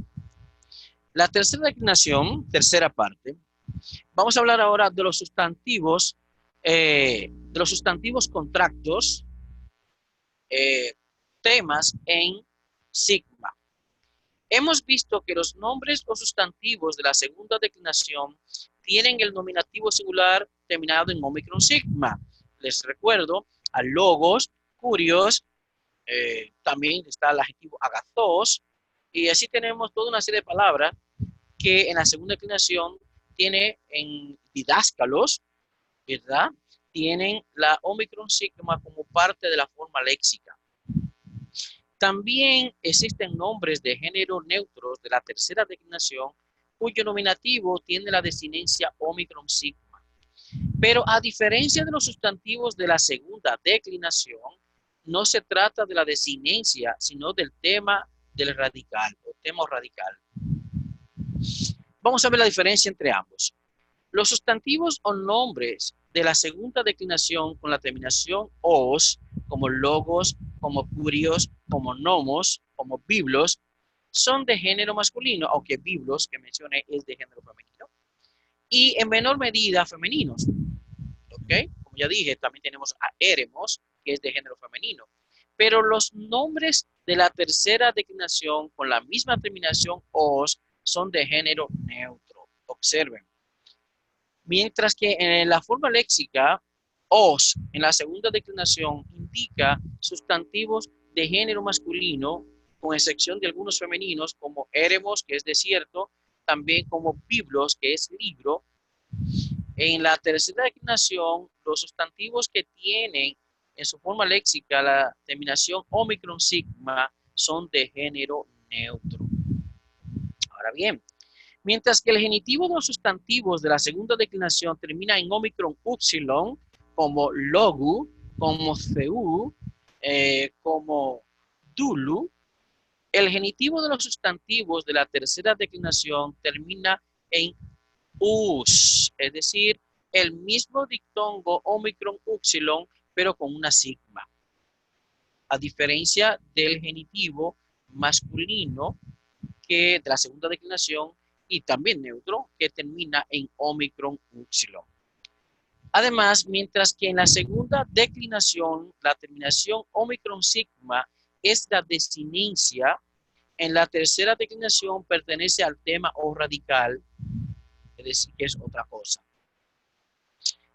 La tercera declinación, tercera parte, vamos a hablar ahora de los sustantivos contractos, temas en sigma. Hemos visto que los nombres o sustantivos de la segunda declinación tienen el nominativo singular terminado en omicron sigma. Les recuerdo a logos, curios, también está el adjetivo agathos, y así tenemos toda una serie de palabras que en la segunda declinación tiene en didáscalos, ¿verdad? Tienen la omicron sigma como parte de la forma léxica. También existen nombres de género neutros de la tercera declinación cuyo nominativo tiene la desinencia omicron sigma. Pero a diferencia de los sustantivos de la segunda declinación, no se trata de la desinencia, sino del tema del radical o tema radical. Vamos a ver la diferencia entre ambos. Los sustantivos o nombres de la segunda declinación con la terminación os, como logos, como curios, como nomos, como biblos, son de género masculino, aunque biblos, que mencioné, es de género femenino, y en menor medida femeninos. ¿Ok? Como ya dije, también tenemos a éremos, que es de género femenino. Pero los nombres de la tercera declinación con la misma terminación os son de género neutro. Observen. Mientras que en la forma léxica, os, en la segunda declinación, indica sustantivos de género masculino, con excepción de algunos femeninos, como éremos, que es desierto, también como biblos, que es libro. En la tercera declinación, los sustantivos que tienen en su forma léxica la terminación omicron sigma son de género neutro. Ahora bien, mientras que el genitivo de los sustantivos de la segunda declinación termina en omicron upsilon, como logu, como theu, como dulu, el genitivo de los sustantivos de la tercera declinación termina en us, es decir, el mismo dictongo omicron upsilon, pero con una sigma. A diferencia del genitivo masculino, que de la segunda declinación, y también neutro, que termina en omicron upsilon. Además, mientras que en la segunda declinación, la terminación omicron sigma es la desinencia, en la tercera declinación pertenece al tema o radical, es decir, que es otra cosa.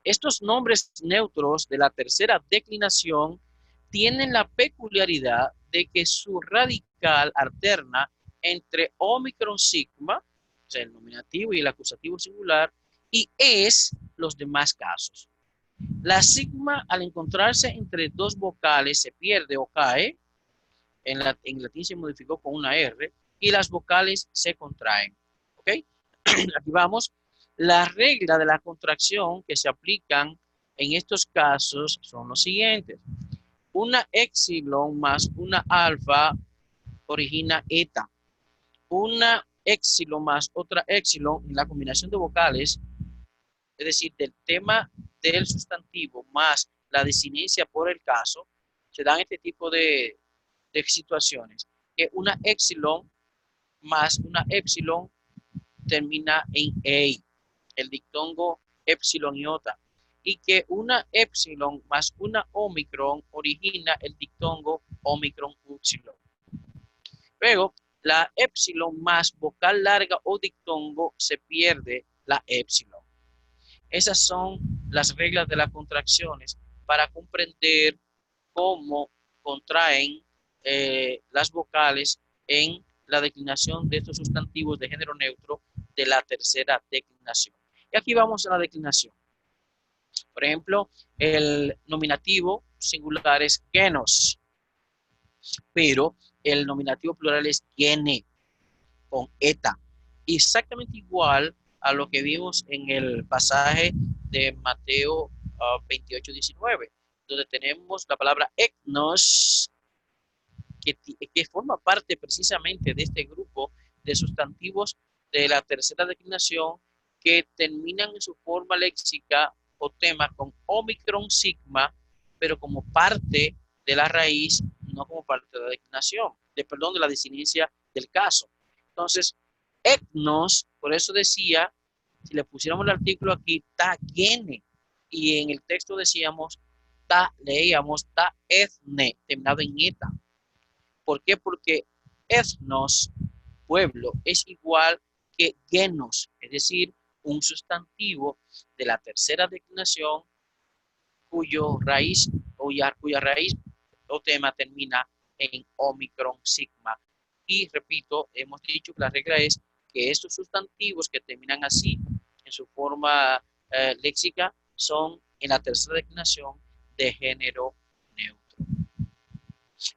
Estos nombres neutros de la tercera declinación tienen la peculiaridad de que su radical alterna entre Omicron sigma, o sea, el nominativo y el acusativo singular, y es los demás casos. La sigma, al encontrarse entre dos vocales, se pierde o cae. En latín se modificó con una R, y las vocales se contraen. ¿Ok? Aquí vamos. Las reglas de la contracción que se aplican en estos casos son los siguientes. Una epsilon más una alfa origina eta. Una epsilon más otra epsilon en la combinación de vocales, es decir, del tema del sustantivo más la desinencia por el caso, se dan este tipo de situaciones. Que una epsilon más una epsilon termina en ei, el dictongo epsilon iota, y que una epsilon más una omicron origina el dictongo omicron upsilon. Luego, la epsilon más vocal larga o dictongo se pierde la epsilon. Esas son las reglas de las contracciones para comprender cómo contraen las vocales en la declinación de estos sustantivos de género neutro de la tercera declinación. Y aquí vamos a la declinación. Por ejemplo, el nominativo singular es genos, pero el nominativo plural es gene, con eta. Exactamente igual a lo que vimos en el pasaje de Mateo 28:19, donde tenemos la palabra eknos, que forma parte precisamente de este grupo de sustantivos de la tercera declinación que terminan en su forma léxica o tema con omicron sigma, pero como parte de la raíz, no como parte de la declinación, de la desinencia del caso. Entonces, etnos, por eso decía, si le pusiéramos el artículo aquí, ta gene, y en el texto decíamos, leíamos ta ethne, terminado en eta. ¿Por qué? Porque ethnos, pueblo, es igual que genos, es decir, un sustantivo de la tercera declinación cuya raíz o tema termina en omicron sigma. Y repito, hemos dicho que la regla es que estos sustantivos que terminan así en su forma léxica son en la tercera declinación de género neutro.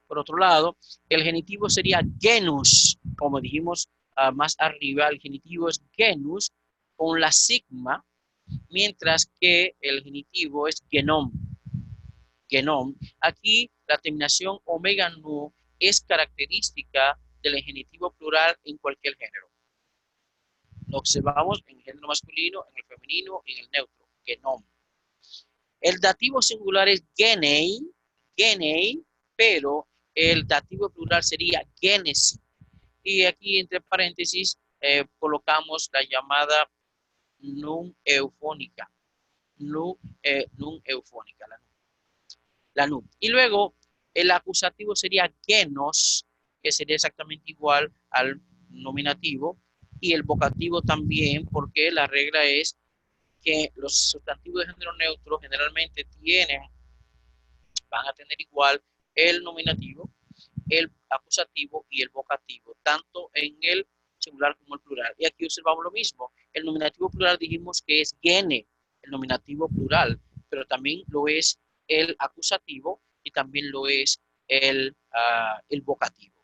Por otro lado, el genitivo sería genus, como dijimos más arriba, el genitivo es genus con la sigma, mientras que el genitivo es genom. Genom. Aquí la terminación omega nu es característica del genitivo plural en cualquier género. Lo observamos en el género masculino, en el femenino y en el neutro, genom. El dativo singular es genei, pero el dativo plural sería génesis. Y aquí entre paréntesis colocamos la llamada nun eufónica. Nun eufónica, la nun. Y luego el acusativo sería genos, que sería exactamente igual al nominativo, y el vocativo también, porque la regla es que los sustantivos de género neutro generalmente van a tener igual el nominativo, el acusativo y el vocativo, tanto en el singular como el plural. Y aquí observamos lo mismo. El nominativo plural dijimos que es gene, el nominativo plural, pero también lo es el acusativo y también lo es el vocativo.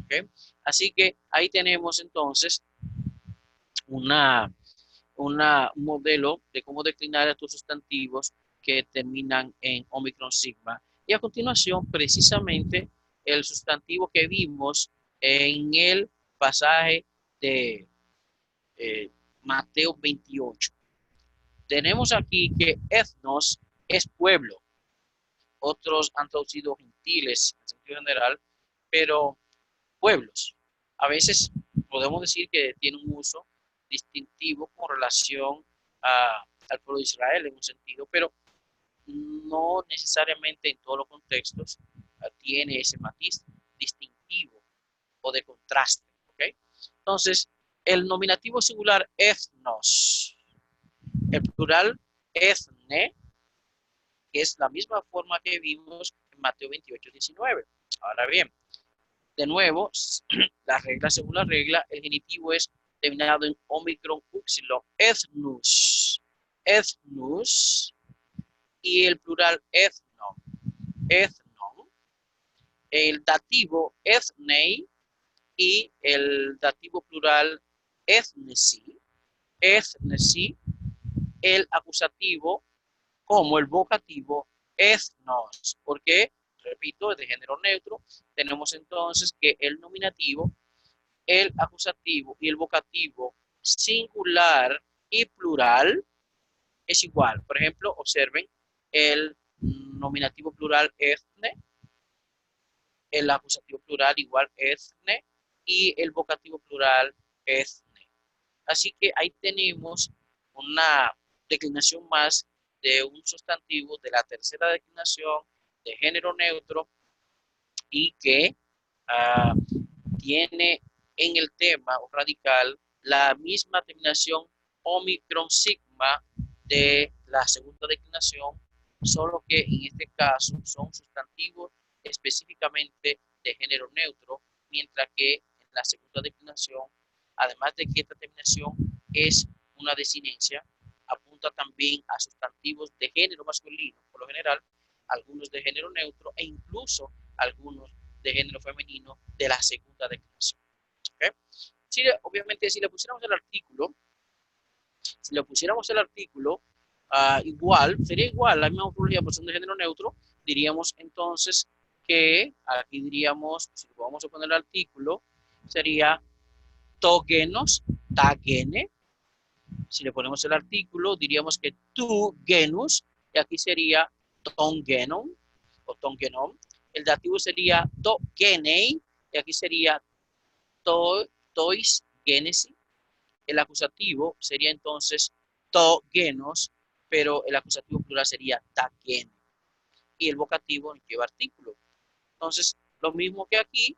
¿Okay? Así que ahí tenemos entonces un modelo de cómo declinar estos sustantivos que terminan en omicron sigma. Y a continuación, precisamente, el sustantivo que vimos en el pasaje de Mateo 28. Tenemos aquí que ethnos es pueblo. Otros han traducido gentiles en sentido general, pero pueblos. A veces podemos decir que tiene un uso distintivo con relación al pueblo de Israel en un sentido, pero no necesariamente en todos los contextos tiene ese matiz distintivo o de contraste. ¿Okay? Entonces, el nominativo singular ethnos, el plural ethne, que es la misma forma que vimos en Mateo 28:19. Ahora bien, de nuevo, la regla según la regla, el genitivo es terminado en omicron upsilon, ethnus, ethnus, y el plural ethno, ethnon, el dativo ethnei y el dativo plural ethnesi, ethnesi, el acusativo como el vocativo ethnos, porque, repito, es de género neutro. Tenemos entonces que el nominativo, el acusativo y el vocativo singular y plural es igual. Por ejemplo, observen el nominativo plural ethne, el acusativo plural igual ethne y el vocativo plural ethne. Así que ahí tenemos una declinación más de un sustantivo de la tercera declinación de género neutro y que uh, tiene en el tema o radical la misma terminación omicron sigma de la segunda declinación, solo que en este caso son sustantivos específicamente de género neutro, mientras que en la segunda declinación, además de que esta terminación es una desinencia, apunta también a sustantivos de género masculino, por lo general, algunos de género neutro e incluso algunos de género femenino de la segunda declinación. ¿Okay? Obviamente, si le pusiéramos el artículo, igual, sería igual, la misma morfología, por ser de género neutro, diríamos entonces que, aquí diríamos, si vamos a poner el artículo, sería togenos, tagene. Si le ponemos el artículo, diríamos que tu genus, y aquí sería tongenon o tongenom. El dativo sería to genei, y aquí sería tois genesi. El acusativo sería entonces to genos, pero el acusativo plural sería ta gene. Y el vocativo lleva artículo. Entonces, lo mismo que aquí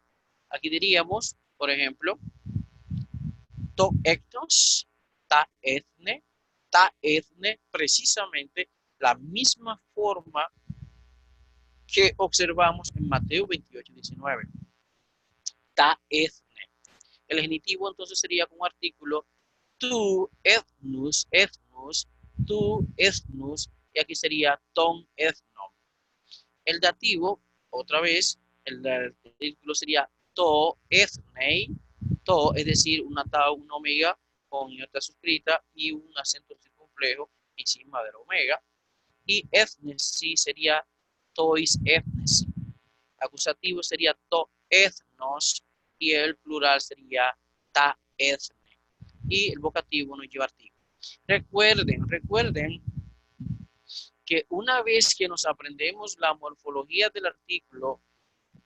diríamos, por ejemplo, to ectos, ta ethne, precisamente la misma forma que observamos en Mateo 28:19. Ta ethne. El genitivo entonces sería con artículo tu ethnus, tu ethnus, y aquí sería ton ethnon. El dativo, otra vez, el artículo sería to ethnei, to, es decir, una tau, una omega con iota suscrita y un acento circunflejo encima de la omega. Y ethnesi sería tois ethnesi. Acusativo sería to ethnos y el plural sería ta ethne. Y el vocativo nos lleva artículo. Recuerden que una vez que nos aprendemos la morfología del artículo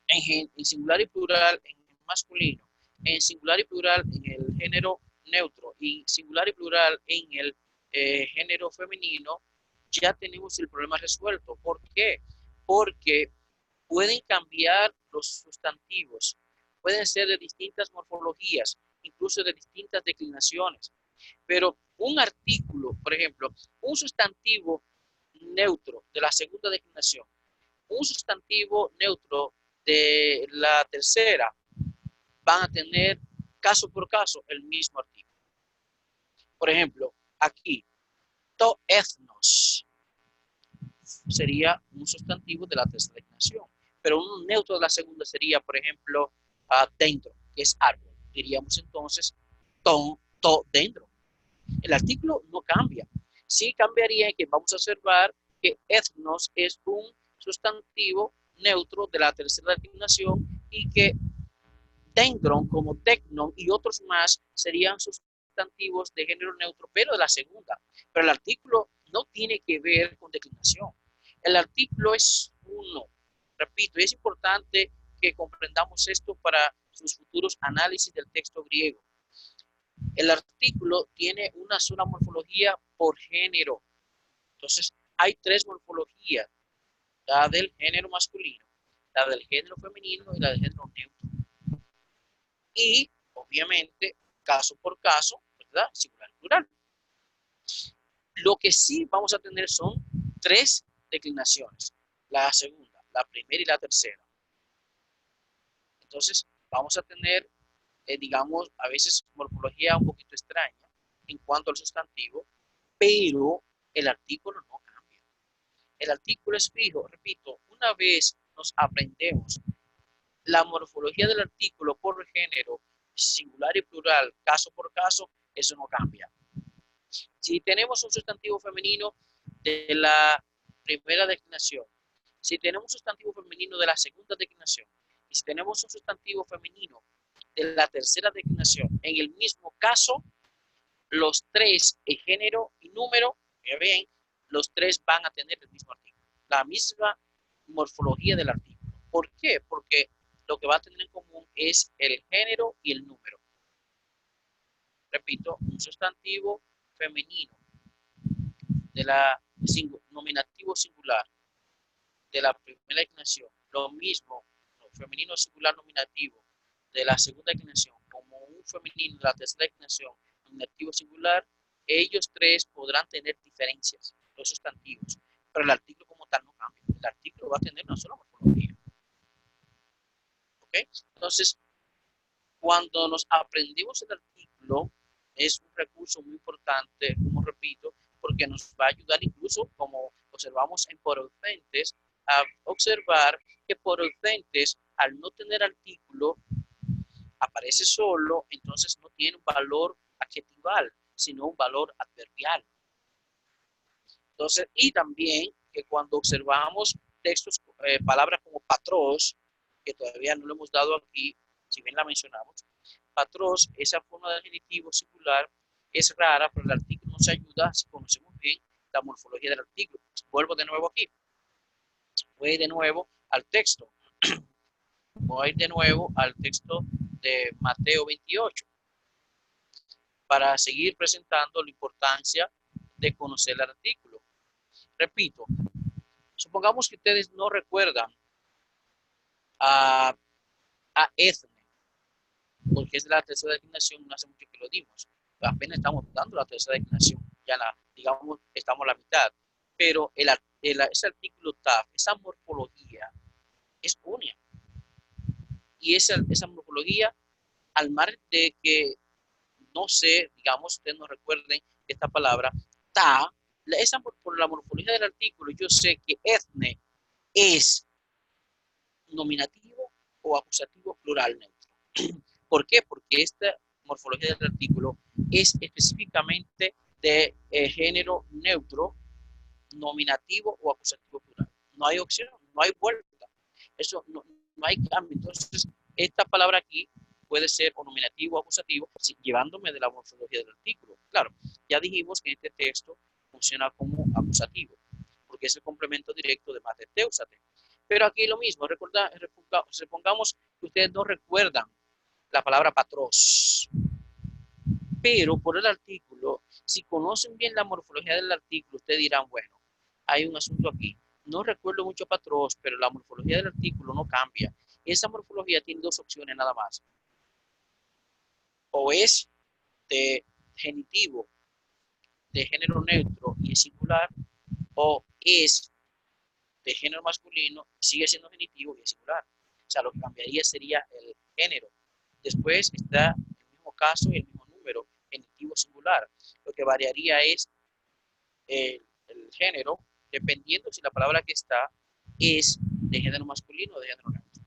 en singular y plural en masculino, en singular y plural en el género neutro y singular y plural en el género femenino, ya tenemos el problema resuelto. ¿Por qué? Porque pueden cambiar los sustantivos, pueden ser de distintas morfologías, incluso de distintas declinaciones, pero un artículo, por ejemplo, un sustantivo neutro de la segunda declinación, un sustantivo neutro de la tercera, van a tener caso por caso el mismo artículo. Por ejemplo, aquí, to ethnos sería un sustantivo de la tercera declinación, pero un neutro de la segunda sería, por ejemplo, dendro, que es árbol. Diríamos entonces to dendro. El artículo no cambia. Sí cambiaría en que vamos a observar que ethnos es un sustantivo neutro de la tercera declinación y que dendron como tecnon y otros más serían sustantivos de género neutro, pero de la segunda. Pero el artículo no tiene que ver con declinación. El artículo es uno. Repito, y es importante que comprendamos esto para sus futuros análisis del texto griego. El artículo tiene una sola morfología por género. Entonces, hay tres morfologías: la del género masculino, la del género femenino y la del género neutro. Y, obviamente, caso por caso, ¿verdad? Singular y plural. Lo que sí vamos a tener son tres declinaciones. La segunda, la primera y la tercera. Entonces, vamos a tener, digamos, a veces morfología un poquito extraña en cuanto al sustantivo, pero el artículo no cambia. El artículo es fijo, repito, una vez nos aprendemos la morfología del artículo por género, singular y plural, caso por caso, eso no cambia. Si tenemos un sustantivo femenino de la primera declinación, si tenemos un sustantivo femenino de la segunda declinación, y si tenemos un sustantivo femenino de la tercera declinación, en el mismo caso, los tres, el género y número, que ven, los tres van a tener el mismo artículo, la misma morfología del artículo. ¿Por qué? Porque lo que va a tener en común es el género y el número. Repito, un sustantivo femenino de la nominativo singular de la primera declinación, lo mismo, femenino singular nominativo de la segunda declinación, como un femenino de la tercera declinación, nominativo singular, ellos tres podrán tener diferencias, los sustantivos, pero el artículo como tal no cambia. El artículo va a tener una sola morfología. ¿Ok? Entonces, cuando nos aprendemos el artículo, es un recurso muy importante, como repito, porque nos va a ayudar incluso, como observamos en poroutentes, a observar que poroutentes, al no tener artículo, aparece solo, entonces no tiene un valor adjetival, sino un valor adverbial. Entonces, y también que cuando observamos textos, palabras como patros, que todavía no lo hemos dado aquí, si bien la mencionamos, patros, esa forma del genitivo singular es rara, pero el artículo nos ayuda si conocemos bien la morfología del artículo. Vuelvo de nuevo aquí. Voy de nuevo al texto. Voy de nuevo al texto de Mateo 28 para seguir presentando la importancia de conocer el artículo. Repito, supongamos que ustedes no recuerdan a, a ethne, porque es la tercera declinación, no hace mucho que lo dimos. Apenas estamos dando la tercera declinación, ya la, digamos, estamos a la mitad. Pero ese artículo TAF, esa morfología, es única. Y esa morfología, al margen de que, no sé, digamos, ustedes no recuerden esta palabra, ta, por la morfología del artículo, yo sé que ethne es nominativo o acusativo plural neutro. ¿Por qué? Porque esta morfología del artículo es específicamente de género neutro, nominativo o acusativo plural. No hay opción, no hay vuelta. Eso no hay cambio. Entonces, esta palabra aquí puede ser o nominativo o acusativo, llevándome de la morfología del artículo. Claro, ya dijimos que este texto funciona como acusativo, porque es el complemento directo de mate teusate. Pero aquí lo mismo, supongamos que ustedes no recuerdan la palabra patros, pero por el artículo, si conocen bien la morfología del artículo, ustedes dirán, bueno, hay un asunto aquí. No recuerdo mucho patros, pero la morfología del artículo no cambia. Esa morfología tiene dos opciones nada más. O es de genitivo de género neutro y es singular, o es de género masculino, sigue siendo genitivo y es singular. O sea, lo que cambiaría sería el género. Después está el mismo caso y el mismo número, genitivo singular. Lo que variaría es el género, dependiendo si la palabra que está es de género masculino o de género neutro.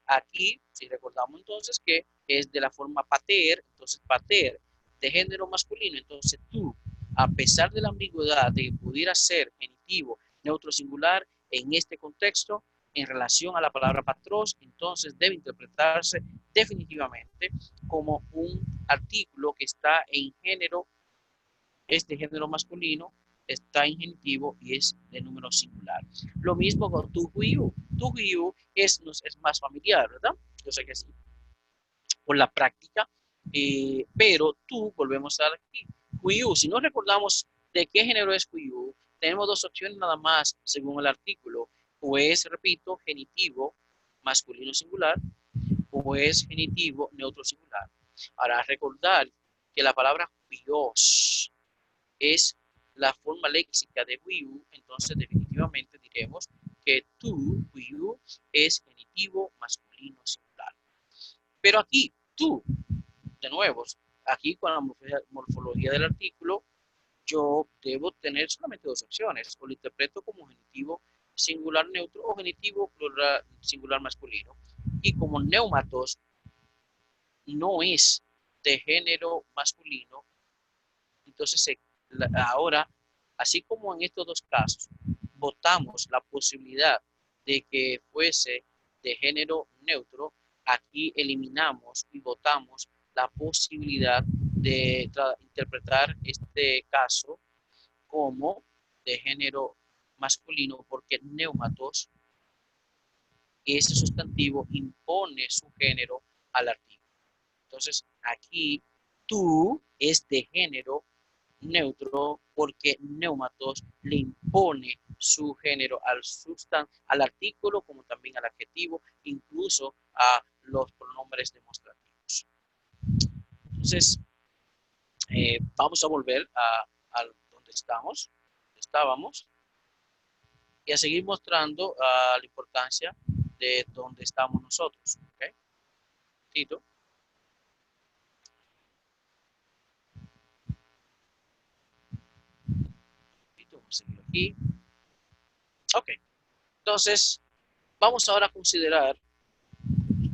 Aquí, si recordamos entonces que es de la forma pater, entonces pater de género masculino, entonces tú, a pesar de la ambigüedad de que pudiera ser genitivo, neutro, singular, en este contexto, en relación a la palabra patros, entonces debe interpretarse definitivamente como un artículo que está en género, es de género masculino, está en genitivo y es de número singular. Lo mismo con tu huiu. Tu huiu es más familiar, ¿verdad? Yo sé que sí, por la práctica, pero tú, volvemos a aquí, huiu. Si no recordamos de qué género es huiu, tenemos dos opciones nada más según el artículo. O es, repito, genitivo masculino singular, o es genitivo neutro singular. Ahora, recordar que la palabra huios es la forma léxica de you, entonces definitivamente diremos que tú, you, es genitivo masculino singular. Pero aquí, tú, de nuevo, aquí con la morfología del artículo, yo debo tener solamente dos opciones, o lo interpreto como genitivo singular neutro o genitivo plural singular masculino. Y como neumatos no es de género masculino, entonces ahora, así como en estos dos casos, votamos la posibilidad de que fuese de género neutro, aquí eliminamos y votamos la posibilidad de interpretar este caso como de género masculino, porque neumatos, ese sustantivo, impone su género al artículo. Entonces, aquí tú es de género neutro porque neumatos le impone su género al artículo como también al adjetivo, incluso a los pronombres demostrativos. Entonces, vamos a volver a donde estábamos, y a seguir mostrando la importancia de donde estamos nosotros. ¿Okay? Tito. Vamos a seguir aquí. Ok. Entonces, vamos ahora a considerar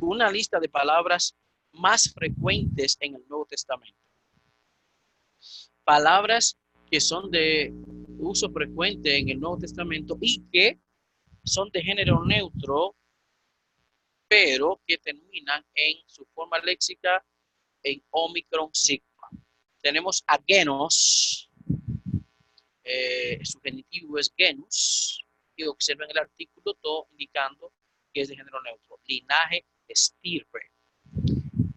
una lista de palabras más frecuentes en el Nuevo Testamento. Palabras que son de uso frecuente en el Nuevo Testamento y que son de género neutro, pero que terminan en su forma léxica en Omicron sigma. Tenemos a genos, su genitivo es genus, y observen el artículo todo indicando que es de género neutro. Linaje, estirpe.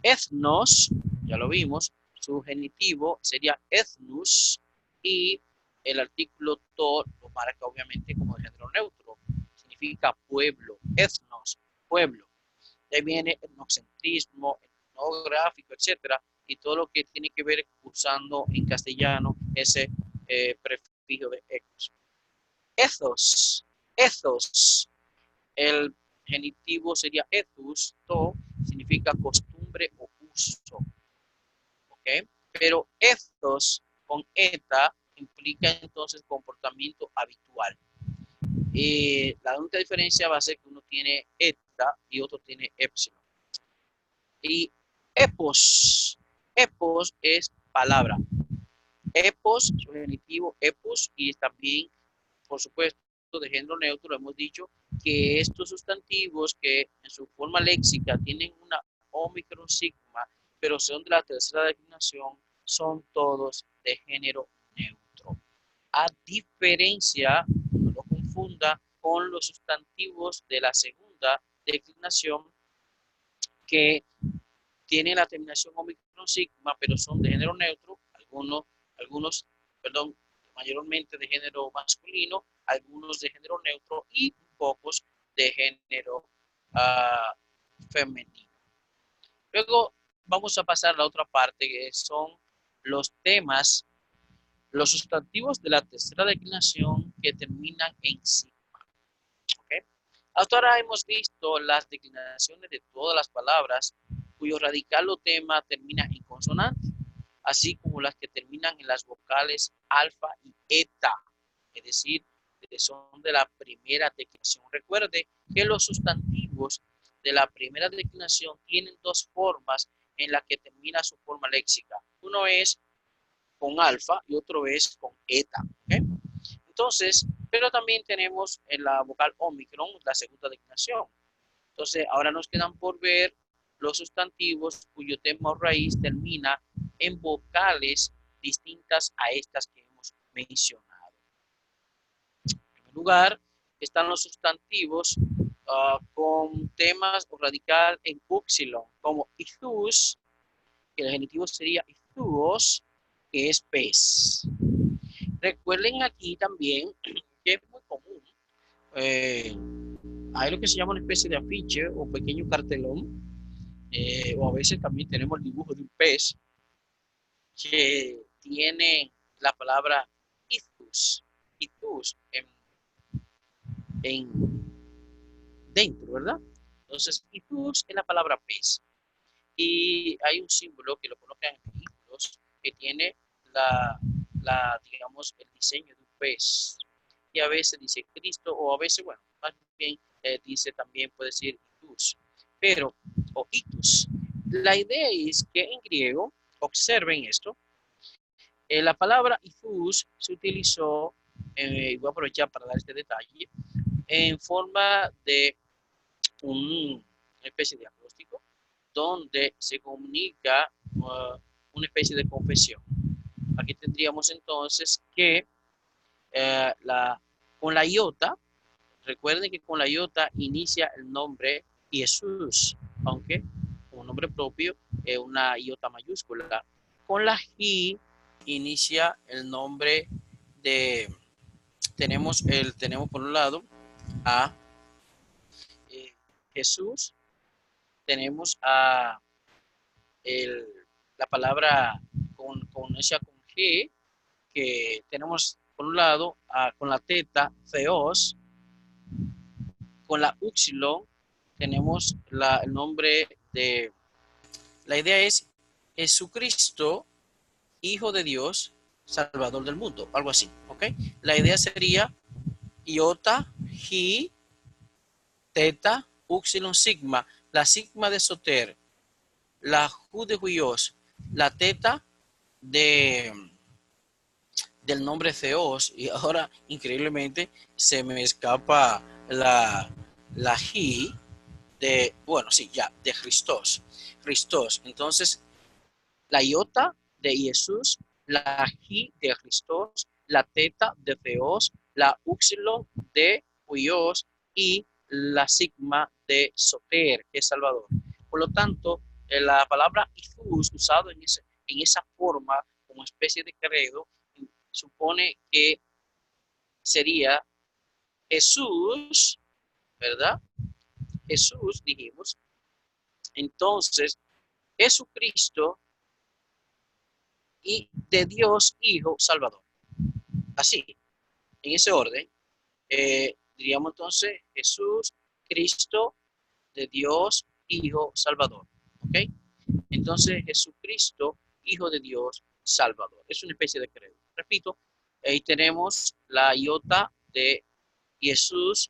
Ethnos, ya lo vimos, su genitivo sería ethnus, y el artículo to lo marca obviamente como de género neutro. Significa pueblo, ethnos, pueblo. De ahí viene etnocentrismo, etnográfico, etcétera, y todo lo que tiene que ver usando en castellano ese prefijo de ecos. Ethos, el genitivo sería ethus, to significa costumbre o uso, ¿ok? Pero ethos con eta implica entonces comportamiento habitual. La única diferencia va a ser que uno tiene eta y otro tiene epsilon. Y epos es palabra. Epos, su genitivo epos, y también, por supuesto, de género neutro, lo hemos dicho, que estos sustantivos que en su forma léxica tienen una omicron sigma, pero son de la tercera declinación, son todos de género neutro. A diferencia, no lo confunda con los sustantivos de la segunda declinación, que tienen la terminación omicron sigma, pero son de género neutro, algunos, perdón, mayormente de género masculino, algunos de género neutro y pocos de género femenino. Luego vamos a pasar a la otra parte, que son los temas, los sustantivos de la tercera declinación que terminan en sigma. ¿Okay? Hasta ahora hemos visto las declinaciones de todas las palabras cuyo radical o tema termina en consonante, así como las que terminan en las vocales alfa y eta, es decir, que son de la primera declinación. Recuerde que los sustantivos de la primera declinación tienen dos formas en las que termina su forma léxica. Uno es con alfa y otro es con eta. ¿Okay? Entonces, pero también tenemos en la vocal omicron la segunda declinación. Entonces, ahora nos quedan por ver los sustantivos cuyo tema o raíz termina en vocales distintas a estas que hemos mencionado. En primer lugar, están los sustantivos con temas o radical en upsilon, como ithus, que el genitivo sería ithuos, que es pez. Recuerden aquí también que es muy común. Hay lo que se llama una especie de afiche o pequeño cartelón, o a veces también tenemos el dibujo de un pez que tiene la palabra itus en dentro, ¿verdad? Entonces, itus es la palabra pez. Y hay un símbolo que lo colocan en vehículos que tiene digamos, el diseño de un pez. Y a veces dice Cristo, o a veces, bueno, más bien dice también, puede decir itus, pero, o itus. La idea es que en griego, observen esto, la palabra itus se utilizó, voy a aprovechar para dar este detalle, en forma de una especie de acróstico donde se comunica una especie de confesión. Aquí tendríamos entonces que eh, la, con la iota, recuerden que con la iota inicia el nombre Jesús, aunque como nombre propio es una iota mayúscula. Con la J inicia el nombre de, tenemos por un lado a Jesús, tenemos a el, la palabra con G, que tenemos por un lado con la teta, Theos, con la Uxilon, tenemos el nombre de, la idea es Jesucristo, Hijo de Dios, Salvador del mundo, algo así, ¿ok? La idea sería iota, G, teta, Uxilon, sigma, la sigma de Soter, la Ju de Huios, la teta de del nombre Theos, y ahora increíblemente se me escapa la G de, bueno, sí, ya, de Christos. Christos. Entonces, la iota de Jesús, la G de Christos, la teta de Theos, la Uxilon de Huios y la sigma de Soter, que es Salvador. Por lo tanto, la palabra Jesús, usado en esa forma, como especie de credo, supone que sería Jesús, ¿verdad? Jesús, dijimos. Entonces, Jesucristo y de Dios Hijo Salvador. Así, en ese orden, diríamos entonces Jesús, Cristo, de Dios Hijo Salvador. ¿Ok? Entonces, Jesucristo, Hijo de Dios Salvador. Es una especie de credo. Repito, ahí tenemos la iota de Jesús,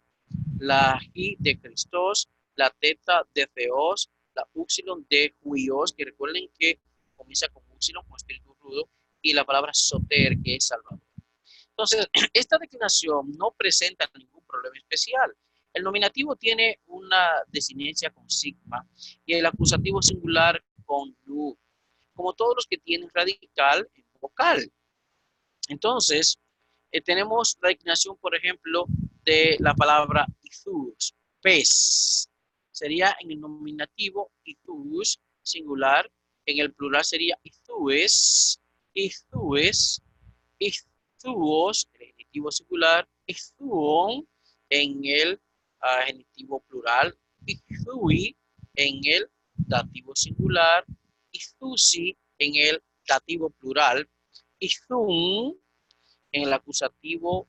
la G de Christos, la teta de Theos, la Uxilon de Huios, que recuerden que comienza con Uxilon, con espíritu rudo, y la palabra Soter, que es Salvador. Entonces, esta declinación no presenta ningún problema especial. El nominativo tiene una desinencia con sigma y el acusativo singular con lu, como todos los que tienen radical en vocal. Entonces, tenemos la declinación, por ejemplo, de la palabra ithus, pez. Sería en el nominativo ithus, singular. En el plural sería ithues, ithues, ithuos, el genitivo singular, ithuon en el genitivo plural, ithui en el dativo singular, ithusi en el dativo plural, ithun en el acusativo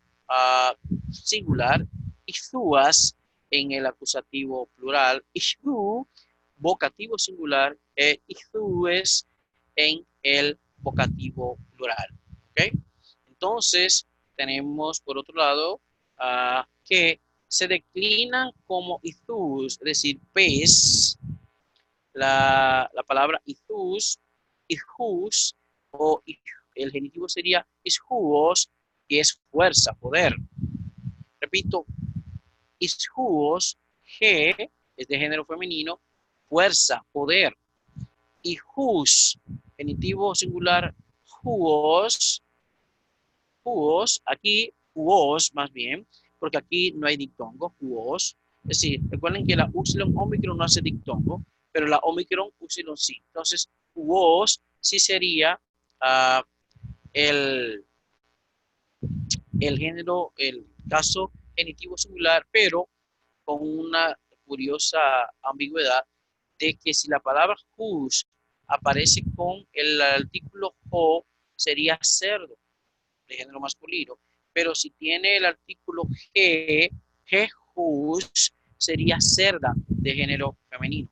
singular, ithuas en el acusativo plural, ithu, vocativo singular, e ithues en el vocativo plural. ¿Ok? Entonces, tenemos por otro lado que se declinan como ithus, es decir, pez, la palabra ithus, ithus, o el genitivo sería ishuos, que es fuerza, poder. Repito, ishuos, G, es de género femenino, fuerza, poder. Y hus, genitivo singular, huos, huos, aquí huos más bien, porque aquí no hay dictongo, huos. Es decir, recuerden que la upsilon omicron no hace dictongo, pero la omicron upsilon sí. Entonces, huos sí sería el, el género, el caso genitivo singular, pero con una curiosa ambigüedad de que si la palabra hus aparece con el artículo ho, sería cerdo, de género masculino, pero si tiene el artículo G, Jejus, sería cerda de género femenino.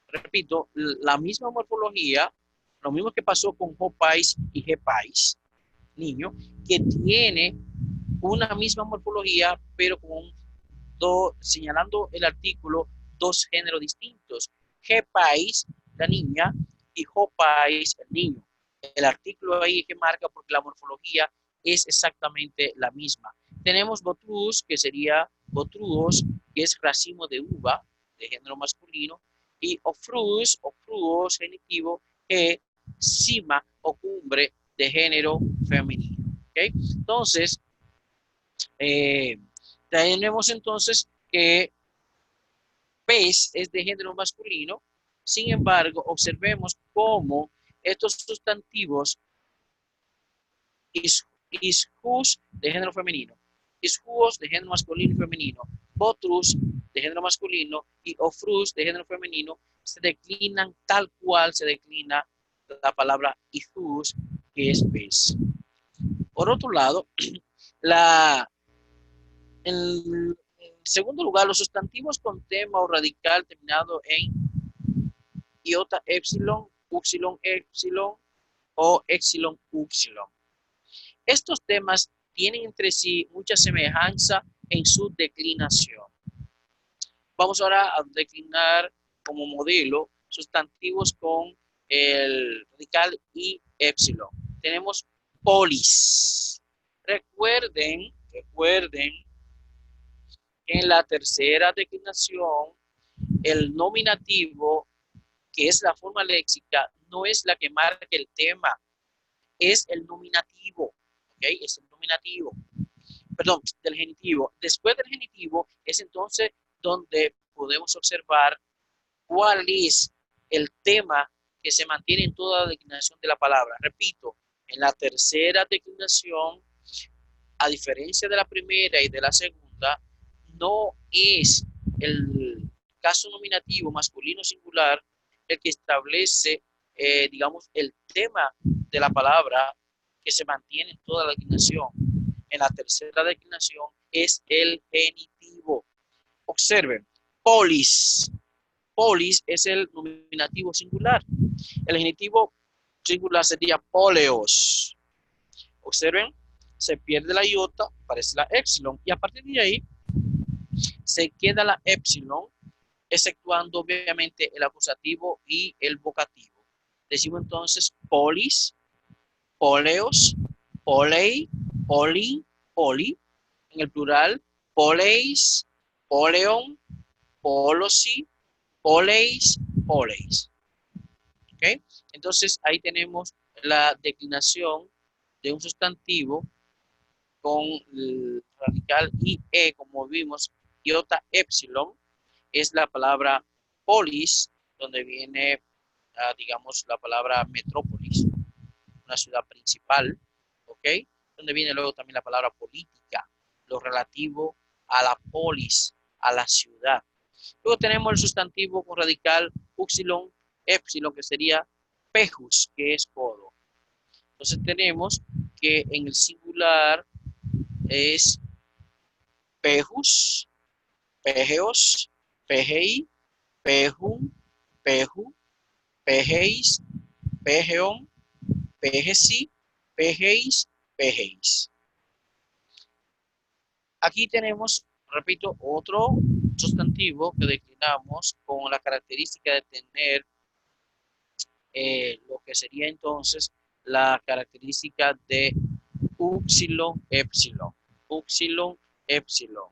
Repito, la misma morfología, lo mismo que pasó con Jopais y Jepais, niño, que tiene una misma morfología, pero con señalando el artículo dos géneros distintos. Jepais, la niña, y Jopais, el niño. El artículo ahí que marca porque la morfología es exactamente la misma. Tenemos botrus, que sería botruos, que es racimo de uva, de género masculino, y ofrus, o fruos, genitivo, que cima o cumbre de género femenino. ¿Okay? Entonces, tenemos entonces que pez es de género masculino. Sin embargo, observemos cómo estos sustantivos isjus de género femenino, isjuos de género masculino y femenino, botrus de género masculino y ofrus de género femenino se declinan tal cual se declina la palabra isjus, que es pez. Por otro lado, en segundo lugar, los sustantivos con tema o radical terminado en iota, epsilon, upsilon, epsilon o epsilon, upsilon. Estos temas tienen entre sí mucha semejanza en su declinación. Vamos ahora a declinar como modelo sustantivos con el radical y epsilon. Tenemos polis. Recuerden en la tercera declinación, el nominativo, que es la forma léxica, no es la que marca el tema, es el nominativo, ¿ok? Es el nominativo, perdón, del genitivo. Después del genitivo es entonces donde podemos observar cuál es el tema que se mantiene en toda la declinación de la palabra. Repito, en la tercera declinación, a diferencia de la primera y de la segunda, no es el caso nominativo masculino singular el que establece, digamos, el tema de la palabra que se mantiene en toda la declinación. En la tercera declinación es el genitivo. Observen, polis. Polis es el nominativo singular. El genitivo singular sería poleos. Observen, se pierde la iota, aparece la epsilon, y a partir de ahí se queda la epsilon, exceptuando obviamente el acusativo y el vocativo. Decimos entonces polis, poleos, polei, poli, poli, en el plural, poleis, poleon, polosi, poleis, poleis. ¿Okay? Entonces ahí tenemos la declinación de un sustantivo con el radical IE, como vimos, iota epsilon, es la palabra polis, donde viene, digamos, la palabra metrópolis, una ciudad principal, ¿ok? Donde viene luego también la palabra política, lo relativo a la polis, a la ciudad. Luego tenemos el sustantivo con radical upsilon, epsilon, que sería pejus, que es codo. Entonces tenemos que en el singular es pejus, pejeos, pejei, pejum, peju, pejeis, pejeon, pejesi, pejeis, pejeis. Aquí tenemos, repito, otro sustantivo que declinamos con la característica de tener lo que sería entonces la característica de upsilon, epsilon. Upsilon, epsilon.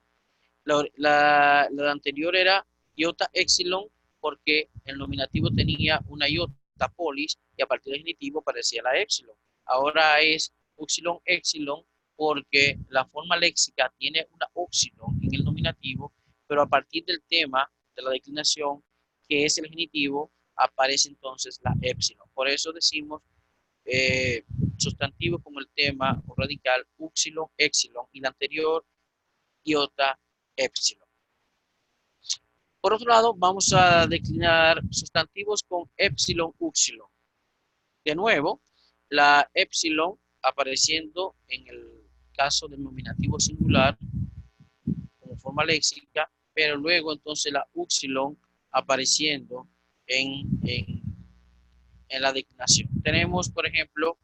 La anterior era iota epsilon porque el nominativo tenía una iota polis y a partir del genitivo parecía la epsilon. Ahora es upsilon epsilon porque la forma léxica tiene una upsilon en el nominativo, pero a partir del tema de la declinación, que es el genitivo, aparece entonces la epsilon. Por eso decimos sustantivo como el tema o radical upsilon, epsilon y la anterior iota, epsilon. Por otro lado, vamos a declinar sustantivos con epsilon, upsilon. De nuevo, la epsilon apareciendo en el caso del nominativo singular como forma léxica, pero luego entonces la upsilon apareciendo en, en, en la declinación. Tenemos, por ejemplo,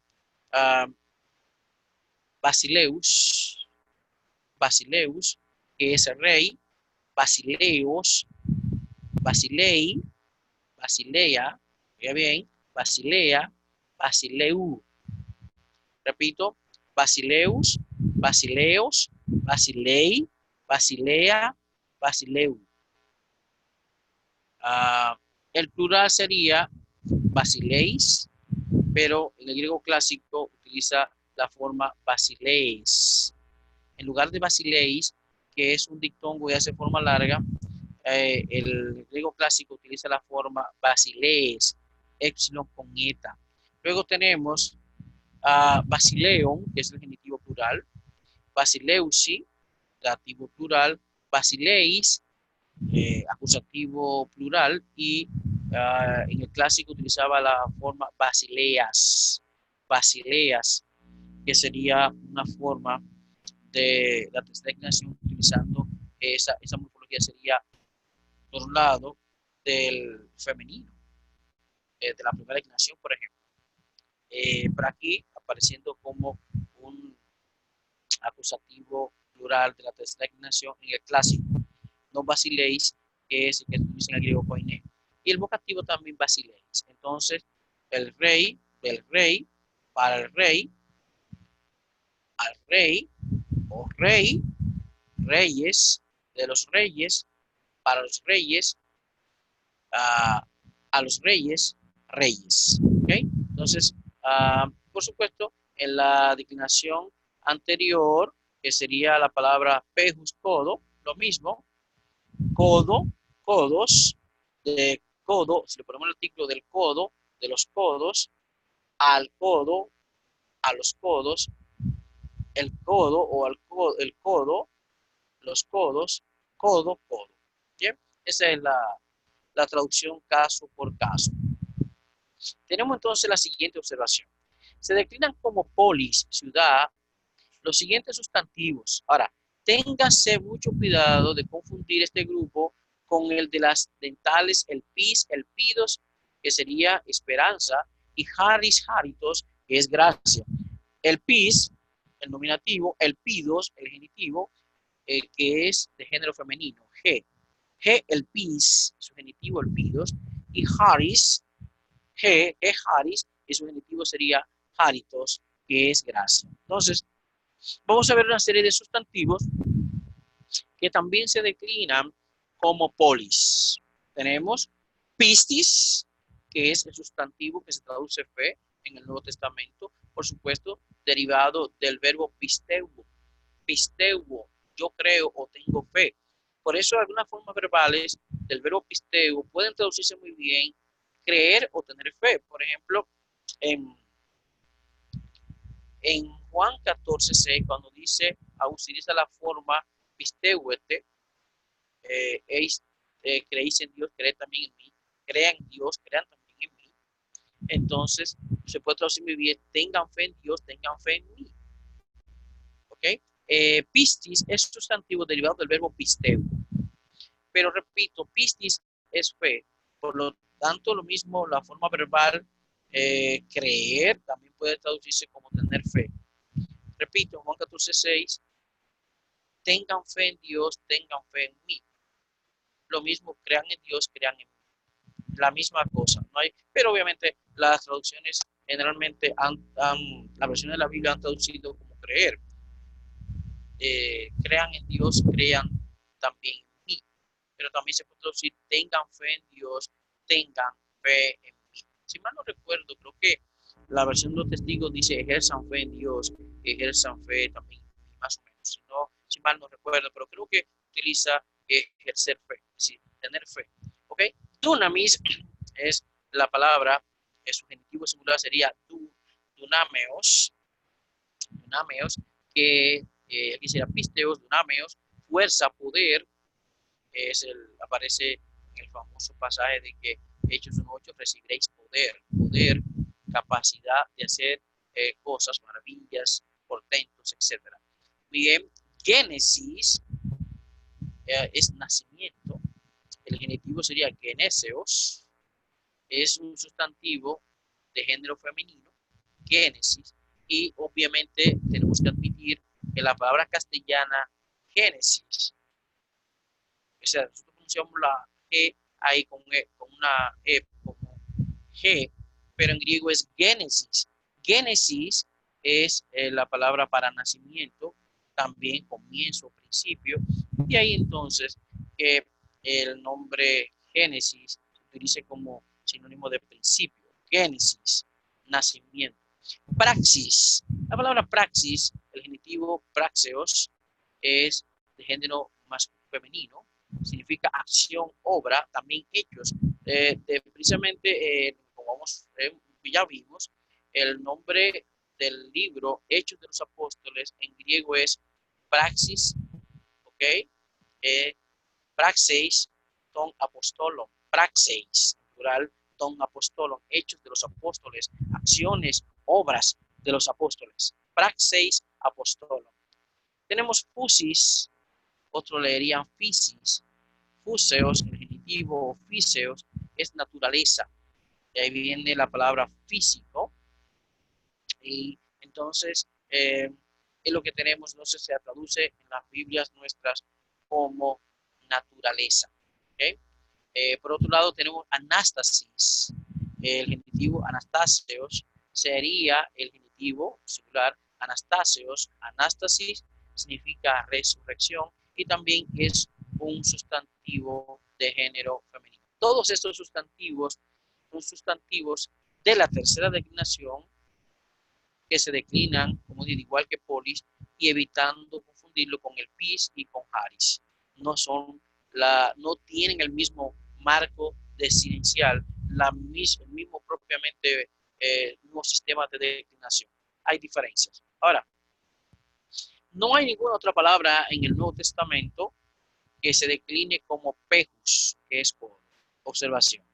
Basileus, Basileus, que es rey, Basileos, Basilei, Basilea, oiga bien, Basilea, Basileu. Repito, Basileus, Basileos, Basilei, Basilea, Basileu. El plural sería Basileis, pero en el griego clásico utiliza la forma Basileis. En lugar de Basileis, que es un dictongo y hace forma larga, el griego clásico utiliza la forma Basileis, epsilon con eta. Luego tenemos Basileon, que es el genitivo plural, Basileusi, dativo plural, Basileis, acusativo plural, y en el clásico utilizaba la forma Basileas, Basileas, que sería una forma de la tercera declinación utilizando esa morfología sería por un lado del femenino, de la primera declinación, por ejemplo. Por aquí apareciendo como un acusativo plural de la tercera declinación en el clásico, no basileis, que es el que utiliza en el griego koiné. Y el vocativo también basileis. Entonces, el rey, del rey, para el rey, al rey, o rey, reyes, de los reyes, para los reyes, a los reyes, reyes. ¿Ok? Entonces, por supuesto, en la declinación anterior, que sería la palabra pejus codo, lo mismo, codo, codos, de codo, si le ponemos el artículo del codo, de los codos, al codo, a los codos, el codo o al codo, el codo, los codos, codo, codo. ¿Bien? Esa es la traducción caso por caso. Tenemos entonces la siguiente observación. Se declinan como polis, ciudad, los siguientes sustantivos. Ahora, téngase mucho cuidado de confundir este grupo con el de las dentales, el pis, el pidos, que sería esperanza, y haris, haritos, que es gracia. El pis, el nominativo, el pidos, el genitivo, que es de género femenino, G. G, el pis, su genitivo, el pidos, y haris, G, haris, y su genitivo sería haritos, que es gracia. Entonces, vamos a ver una serie de sustantivos que también se declinan como polis. Tenemos pistis, que es el sustantivo que se traduce fe en el Nuevo Testamento, por supuesto, derivado del verbo pisteuo. Pisteuo, yo creo o tengo fe. Por eso algunas formas verbales del verbo pisteuo pueden traducirse muy bien creer o tener fe. Por ejemplo, en Juan 14:6, cuando dice, utiliza la forma pisteuete, creéis en Dios, creed también en mí, crean en Dios, crean también en mí. Entonces, se puede traducir muy bien, tengan fe en Dios, tengan fe en mí. ¿Ok? Pistis es sustantivo derivado del verbo pisteu. Pero repito, pistis es fe. Por lo tanto, lo mismo, la forma verbal, creer, también puede traducirse como tener fe. Repito, Juan 14:6, tengan fe en Dios, tengan fe en mí. Lo mismo, crean en Dios, crean en mí. La misma cosa, ¿no hay? Pero obviamente las traducciones generalmente la versión de la Biblia han traducido como creer. Crean en Dios, crean también en mí. Pero también se puede traducir, tengan fe en Dios, tengan fe en mí. Si mal no recuerdo, creo que la versión de los testigos dice, ejerzan fe en Dios, ejerzan fe también, más o menos. Si mal no recuerdo, pero creo que utiliza ejercer fe, es decir, tener fe. ¿Ok? Dunamis es la palabra, su genitivo singular sería dunameos, que aquí será pisteos, dunameos, fuerza, poder, aparece en el famoso pasaje de que Hechos 1:8 recibiréis poder, capacidad de hacer cosas, maravillas, portentos, etc. Bien, Génesis es nacimiento. El genitivo sería geneseos. Es un sustantivo de género femenino, Génesis. Y obviamente tenemos que admitir que la palabra castellana Génesis, o sea, nosotros pronunciamos la G ahí con una E como G, pero en griego es Génesis. Génesis es la palabra para nacimiento, también comienzo, principio, y ahí entonces que el nombre Génesis se utilice como sinónimo de principio, Génesis, nacimiento. Praxis, la palabra praxis, el genitivo praxeos, es de género más femenino, significa acción, obra, también hechos. Precisamente, como ya vimos, el nombre del libro Hechos de los Apóstoles en griego es praxis, ¿ok? Praxeis ton apostolon, praxeis, plural, ton apostolon, hechos de los apóstoles, acciones, obras de los apóstoles, praxeis apostolon. Tenemos fusis, otro leerían physis, fuseos, el genitivo, físeos, es naturaleza. De ahí viene la palabra físico. Y entonces, es lo que tenemos, no sé, se traduce en las Biblias nuestras como naturaleza. ¿Okay? Por otro lado, tenemos anástasis. El genitivo anastaseos sería el genitivo singular anastaseos. Anástasis significa resurrección y también es un sustantivo de género femenino. Todos estos sustantivos son sustantivos de la tercera declinación que se declinan, como digo, igual que polis, y evitando confundirlo con el pis y con haris. No tienen el mismo marco decidencial, el mismo propiamente, mismo sistema de declinación. Hay diferencias. Ahora, no hay ninguna otra palabra en el Nuevo Testamento que se decline como pejus, que es por observación.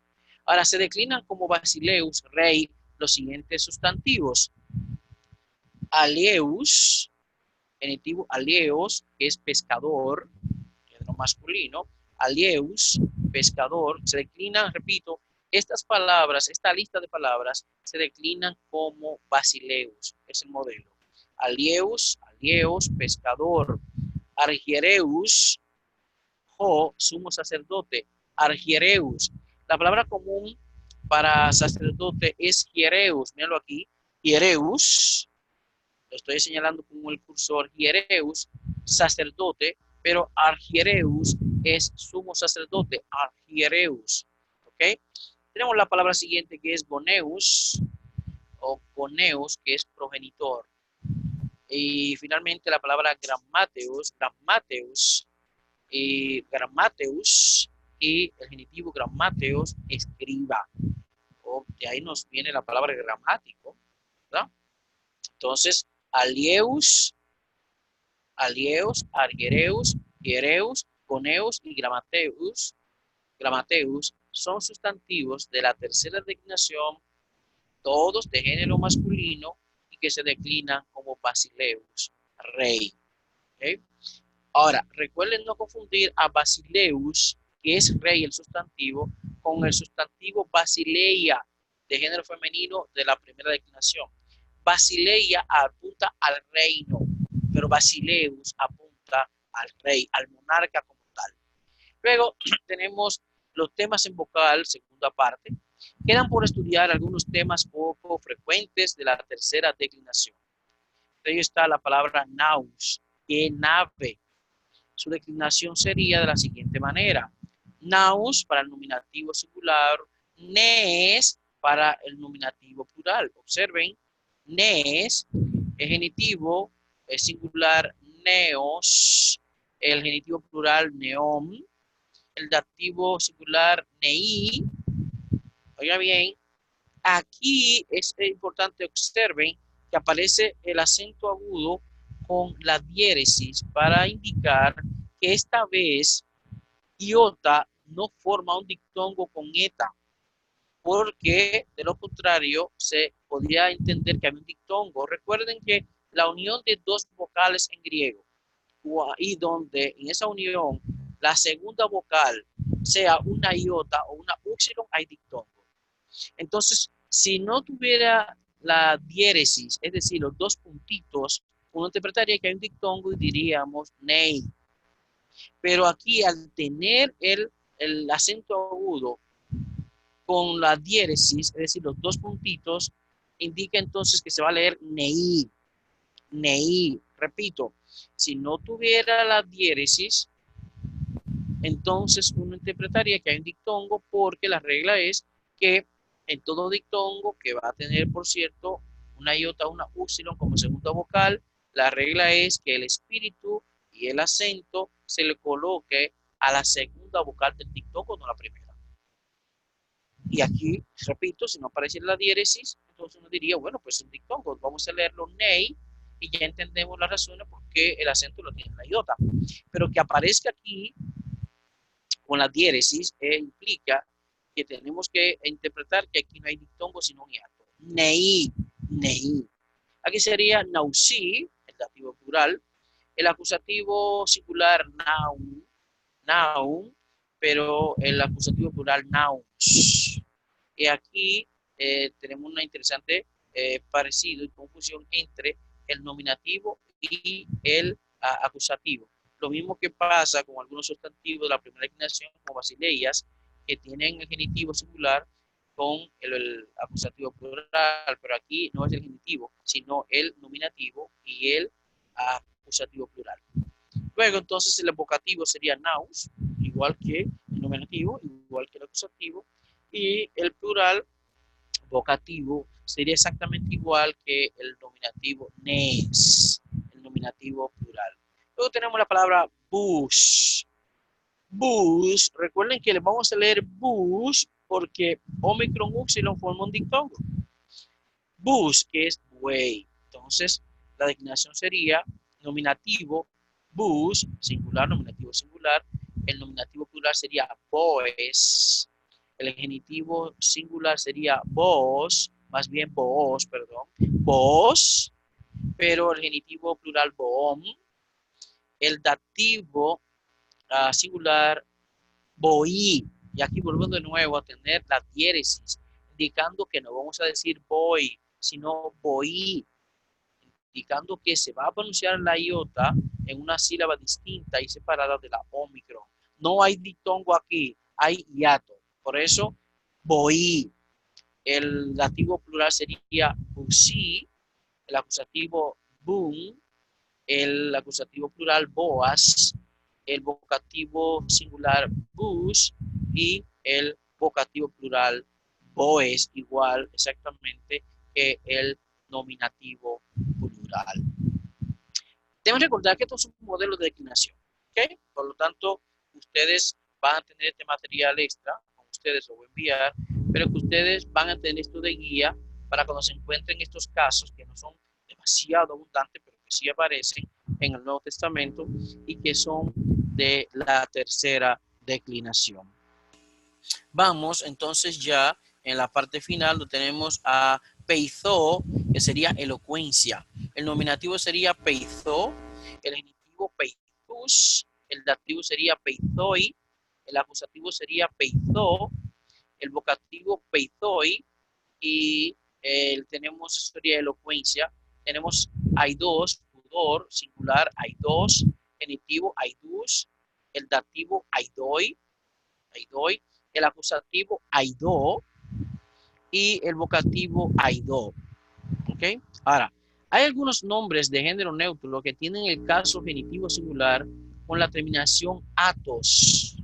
Ahora, se declinan como basileus, rey, los siguientes sustantivos. Aleus, genitivo aleos, que es pescador, género masculino, aleus, pescador, se declinan, repito, estas palabras, esta lista de palabras, se declinan como basileus, es el modelo. Aleus, pescador, argiereus, sumo sacerdote, argiereus. La palabra común para sacerdote es hiereus, míralo aquí, hiereus, lo estoy señalando con el cursor, hiereus, sacerdote, pero argiereus es sumo sacerdote, argiereus, ¿ok? Tenemos la palabra siguiente que es goneus, o goneus, que es progenitor. Y finalmente la palabra grammateus, y el genitivo grammateus, escriba. De ahí nos viene la palabra gramático, ¿verdad? Entonces, alieus, argiereus, hiereus, coneus y gramateus son sustantivos de la tercera declinación, todos de género masculino y que se declinan como basileus, rey. ¿Okay? Ahora, recuerden no confundir a basileus, que es rey el sustantivo, con el sustantivo basileia, de género femenino de la primera declinación. Basileia apunta al reino, pero basileus apunta al rey, al monarca como tal. Luego tenemos los temas en vocal, segunda parte. Quedan por estudiar algunos temas poco frecuentes de la tercera declinación. De ello está la palabra naus, que nave. Su declinación sería de la siguiente manera. Naus para el nominativo singular, nes para el nominativo plural. Observen, nes, el genitivo singular, neos, el genitivo plural, neom, el dativo singular, nei. Oiga bien, aquí es importante observen que aparece el acento agudo con la diéresis para indicar que esta vez iota no forma un diptongo con eta, porque de lo contrario se podría entender que hay un diptongo. Recuerden que la unión de dos vocales en griego, y donde en esa unión la segunda vocal sea una iota o una upsilon, hay dictongo. Entonces, si no tuviera la diéresis, es decir, los dos puntitos, uno interpretaría que hay un dictongo y diríamos nei. Pero aquí, al tener el acento agudo con la diéresis, es decir, los dos puntitos, indica entonces que se va a leer nei. Nei. Repito, si no tuviera la diéresis, entonces uno interpretaría que hay un dictongo, porque la regla es que en todo dictongo que va a tener, por cierto, una iota o una upsilon como segunda vocal, la regla es que el espíritu y el acento se le coloque a la segunda vocal del dictongo, no a la primera. Y aquí, repito, si no aparece la diéresis, entonces uno diría, bueno, pues un dictongo, vamos a leerlo nei, y ya entendemos las razones por qué el acento lo tiene la iota. Pero que aparezca aquí con la diéresis implica que tenemos que interpretar que aquí no hay dictongo sino un hiato. Nei, nei. Aquí sería nausi, el dativo plural, el acusativo singular naun, naun, pero el acusativo plural nauns. Y aquí tenemos una interesante parecido y confusión entre el nominativo y el acusativo. Lo mismo que pasa con algunos sustantivos de la primera declinación, como basileias, que tienen el genitivo singular con el acusativo plural, pero aquí no es el genitivo, sino el nominativo y el acusativo plural. Luego, entonces, el vocativo sería naus, igual que el nominativo, igual que el acusativo, y el plural vocativo sería exactamente igual que el nominativo nes, el nominativo plural. Luego tenemos la palabra bus. Bus, recuerden que le vamos a leer bus porque Omicron Upsilon forma un dictongo. Bus, que es buey. Entonces, la declinación sería nominativo, bus, singular, nominativo singular. El nominativo plural sería boes. El genitivo singular sería vos, más bien vos, perdón, vos, pero el genitivo plural boom. El dativo singular boí. Y aquí volvemos de nuevo a tener la diéresis, indicando que no vamos a decir boy, sino boí, indicando que se va a pronunciar la iota en una sílaba distinta y separada de la omicron. No hay dictongo aquí, hay hiato. Por eso, boí. El dativo plural sería busí, el acusativo boom, el acusativo plural boas, el vocativo singular bus y el vocativo plural boes, igual exactamente que el nominativo plural. Deben recordar que estos son modelos de declinación, ¿ok? Por lo tanto, ustedes van a tener este material extra, con ustedes lo voy a enviar, pero que ustedes van a tener esto de guía para cuando se encuentren estos casos que no son demasiado abundantes, pero que sí aparecen en el Nuevo Testamento y que son de la tercera declinación. Vamos entonces ya en la parte final, donde tenemos a peizó, que sería elocuencia. El nominativo sería peizó, el genitivo peizus, el dativo sería peizoi, el acusativo sería peizó, el vocativo peizoi y tenemos sería elocuencia. Tenemos aidos, pudor, singular, aidos, genitivo aidus, el dativo aidoi, aidoi, el acusativo aidó y el vocativo aidó. ¿Ok? Ahora, hay algunos nombres de género neutro que tienen el caso genitivo singular con la terminación atos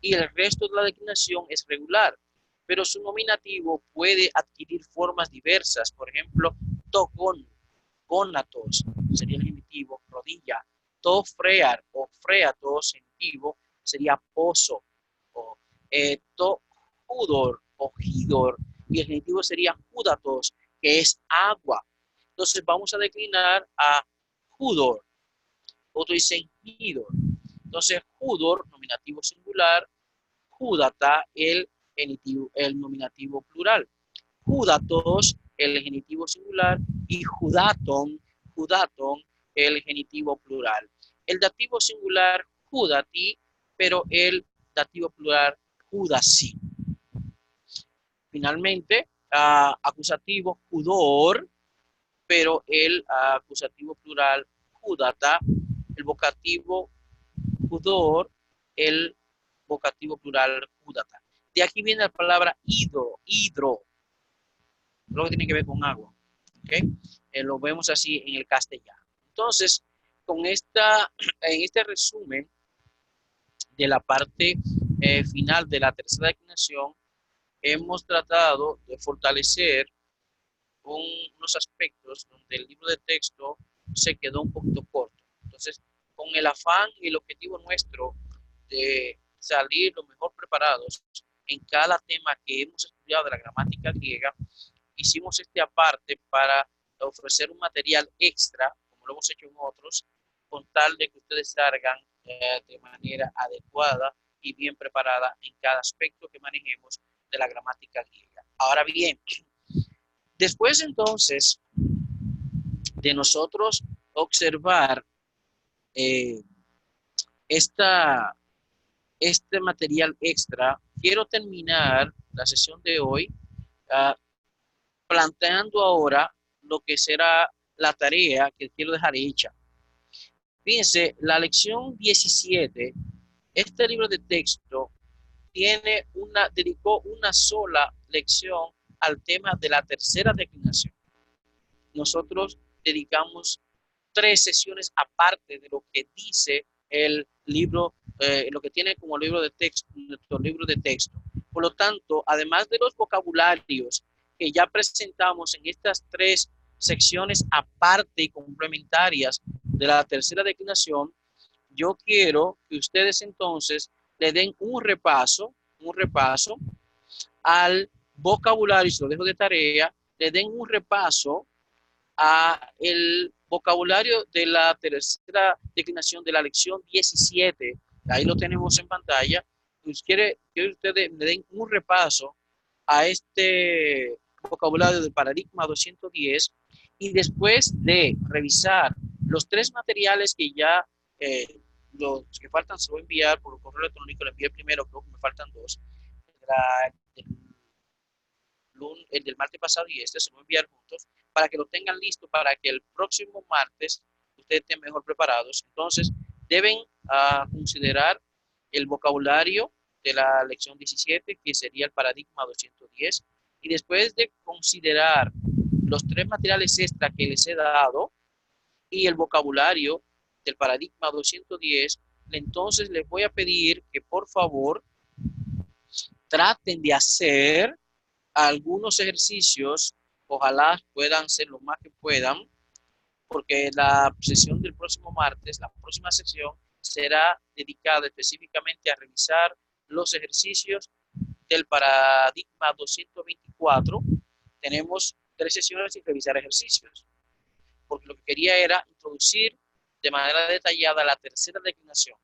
y el resto de la declinación es regular, pero su nominativo puede adquirir formas diversas. Por ejemplo, tocón, gónatos, sería el genitivo, rodilla, tofrear o freatos, genitivo, sería pozo, o judor o hidor, y el genitivo sería judatos, que es agua. Entonces vamos a declinar a judor. Otro dice hidor. Entonces judor, nominativo singular, judata, el nominativo plural. Judatos, el genitivo singular, y judaton, el genitivo plural. el dativo singular judati, pero el dativo plural judasi. Finalmente, acusativo judor, pero el acusativo plural judata, el vocativo judor, el vocativo plural judata. De aquí viene la palabra hidro, lo que tiene que ver con agua. ¿Okay? Lo vemos así en el castellano. Entonces, en este resumen de la parte final de la tercera declinación, hemos tratado de fortalecer unos aspectos donde el libro de texto se quedó un poquito corto. Entonces, con el afán y el objetivo nuestro de salir lo mejor preparados en cada tema que hemos estudiado de la gramática griega, hicimos este aparte para ofrecer un material extra, como lo hemos hecho en otros, con tal de que ustedes salgan de manera adecuada y bien preparada en cada aspecto que manejemos de la gramática griega. Ahora bien, después entonces de nosotros observar eh, este material extra, quiero terminar la sesión de hoy uh, planteando ahora lo que será la tarea que quiero dejar hecha. Fíjense, la lección 17, este libro de texto dedicó una sola lección al tema de la tercera declinación. Nosotros dedicamos 3 sesiones aparte de lo que dice el libro, lo que tiene como libro de texto, nuestro libro de texto. Por lo tanto, además de los vocabularios que ya presentamos en estas 3 secciones aparte y complementarias de la tercera declinación, yo quiero que ustedes entonces le den un repaso al vocabulario, se lo dejo de tarea, le den un repaso a el vocabulario de la tercera declinación de la lección 17. Ahí lo tenemos en pantalla. Pues quiere que ustedes me den un repaso a este vocabulario del paradigma 210 y después de revisar los 3 materiales que ya los que faltan se lo voy a enviar por correo electrónico, le envié primero, creo que me faltan 2, el del martes pasado y este se lo voy a enviar juntos para que lo tengan listo para que el próximo martes ustedes estén mejor preparados. Entonces, deben considerar el vocabulario de la lección 17, que sería el paradigma 210, y después de considerar los 3 materiales extra que les he dado y el vocabulario del paradigma 210, entonces les voy a pedir que por favor traten de hacer algunos ejercicios, ojalá puedan ser lo más que puedan, porque la sesión del próximo martes, la próxima sesión, será dedicada específicamente a revisar los ejercicios del paradigma 224. Tenemos 3 sesiones sin revisar ejercicios, porque lo que quería era introducir de manera detallada la tercera declinación.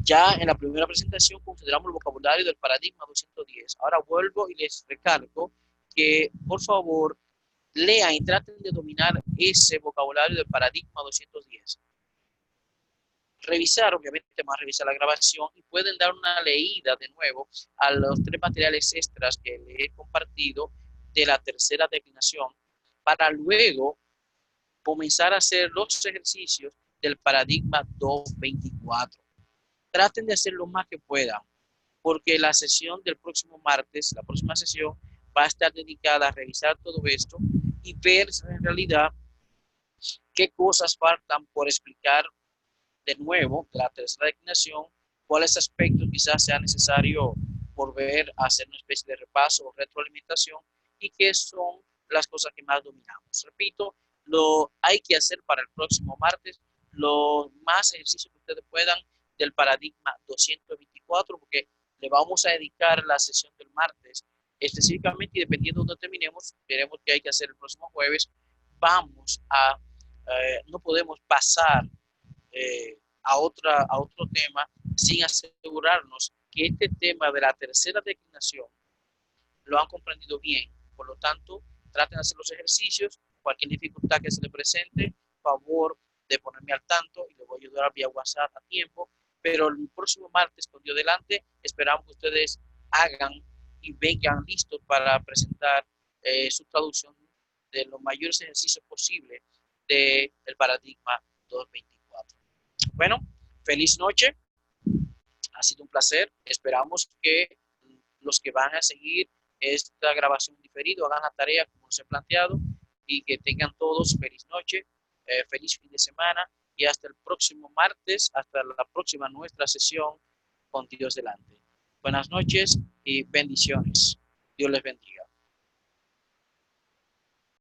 Ya en la primera presentación consideramos el vocabulario del paradigma 210. Ahora vuelvo y les recalco que por favor lean y traten de dominar ese vocabulario del paradigma 210. Revisar, obviamente más revisar la grabación y pueden dar una leída de nuevo a los 3 materiales extras que les he compartido de la tercera declinación para luego comenzar a hacer los ejercicios del paradigma 224. Traten de hacer lo más que puedan, porque la sesión del próximo martes, la próxima sesión, va a estar dedicada a revisar todo esto y ver en realidad qué cosas faltan por explicar de nuevo de la tercera declinación, cuáles aspectos quizás sea necesario volver a hacer una especie de repaso o retroalimentación y qué son las cosas que más dominamos. Repito, lo hay que hacer para el próximo martes los más ejercicios que ustedes puedan del paradigma 224, porque le vamos a dedicar la sesión del martes específicamente y dependiendo de donde terminemos, veremos qué hay que hacer el próximo jueves. No podemos pasar a otro tema sin asegurarnos que este tema de la tercera declinación lo han comprendido bien. Por lo tanto, traten de hacer los ejercicios, cualquier dificultad que se les presente, por favor, de ponerme al tanto y les voy a ayudar vía WhatsApp a tiempo, pero el próximo martes, con Dios delante, esperamos que ustedes hagan y vengan listos para presentar su traducción de los mayores ejercicios posibles del paradigma 224. Bueno, feliz noche, ha sido un placer. Esperamos que los que van a seguir esta grabación diferido hagan la tarea como se ha planteado y que tengan todos feliz noche, feliz fin de semana y hasta el próximo martes, hasta la próxima nuestra sesión con Dios delante. Buenas noches y bendiciones. Dios les bendiga.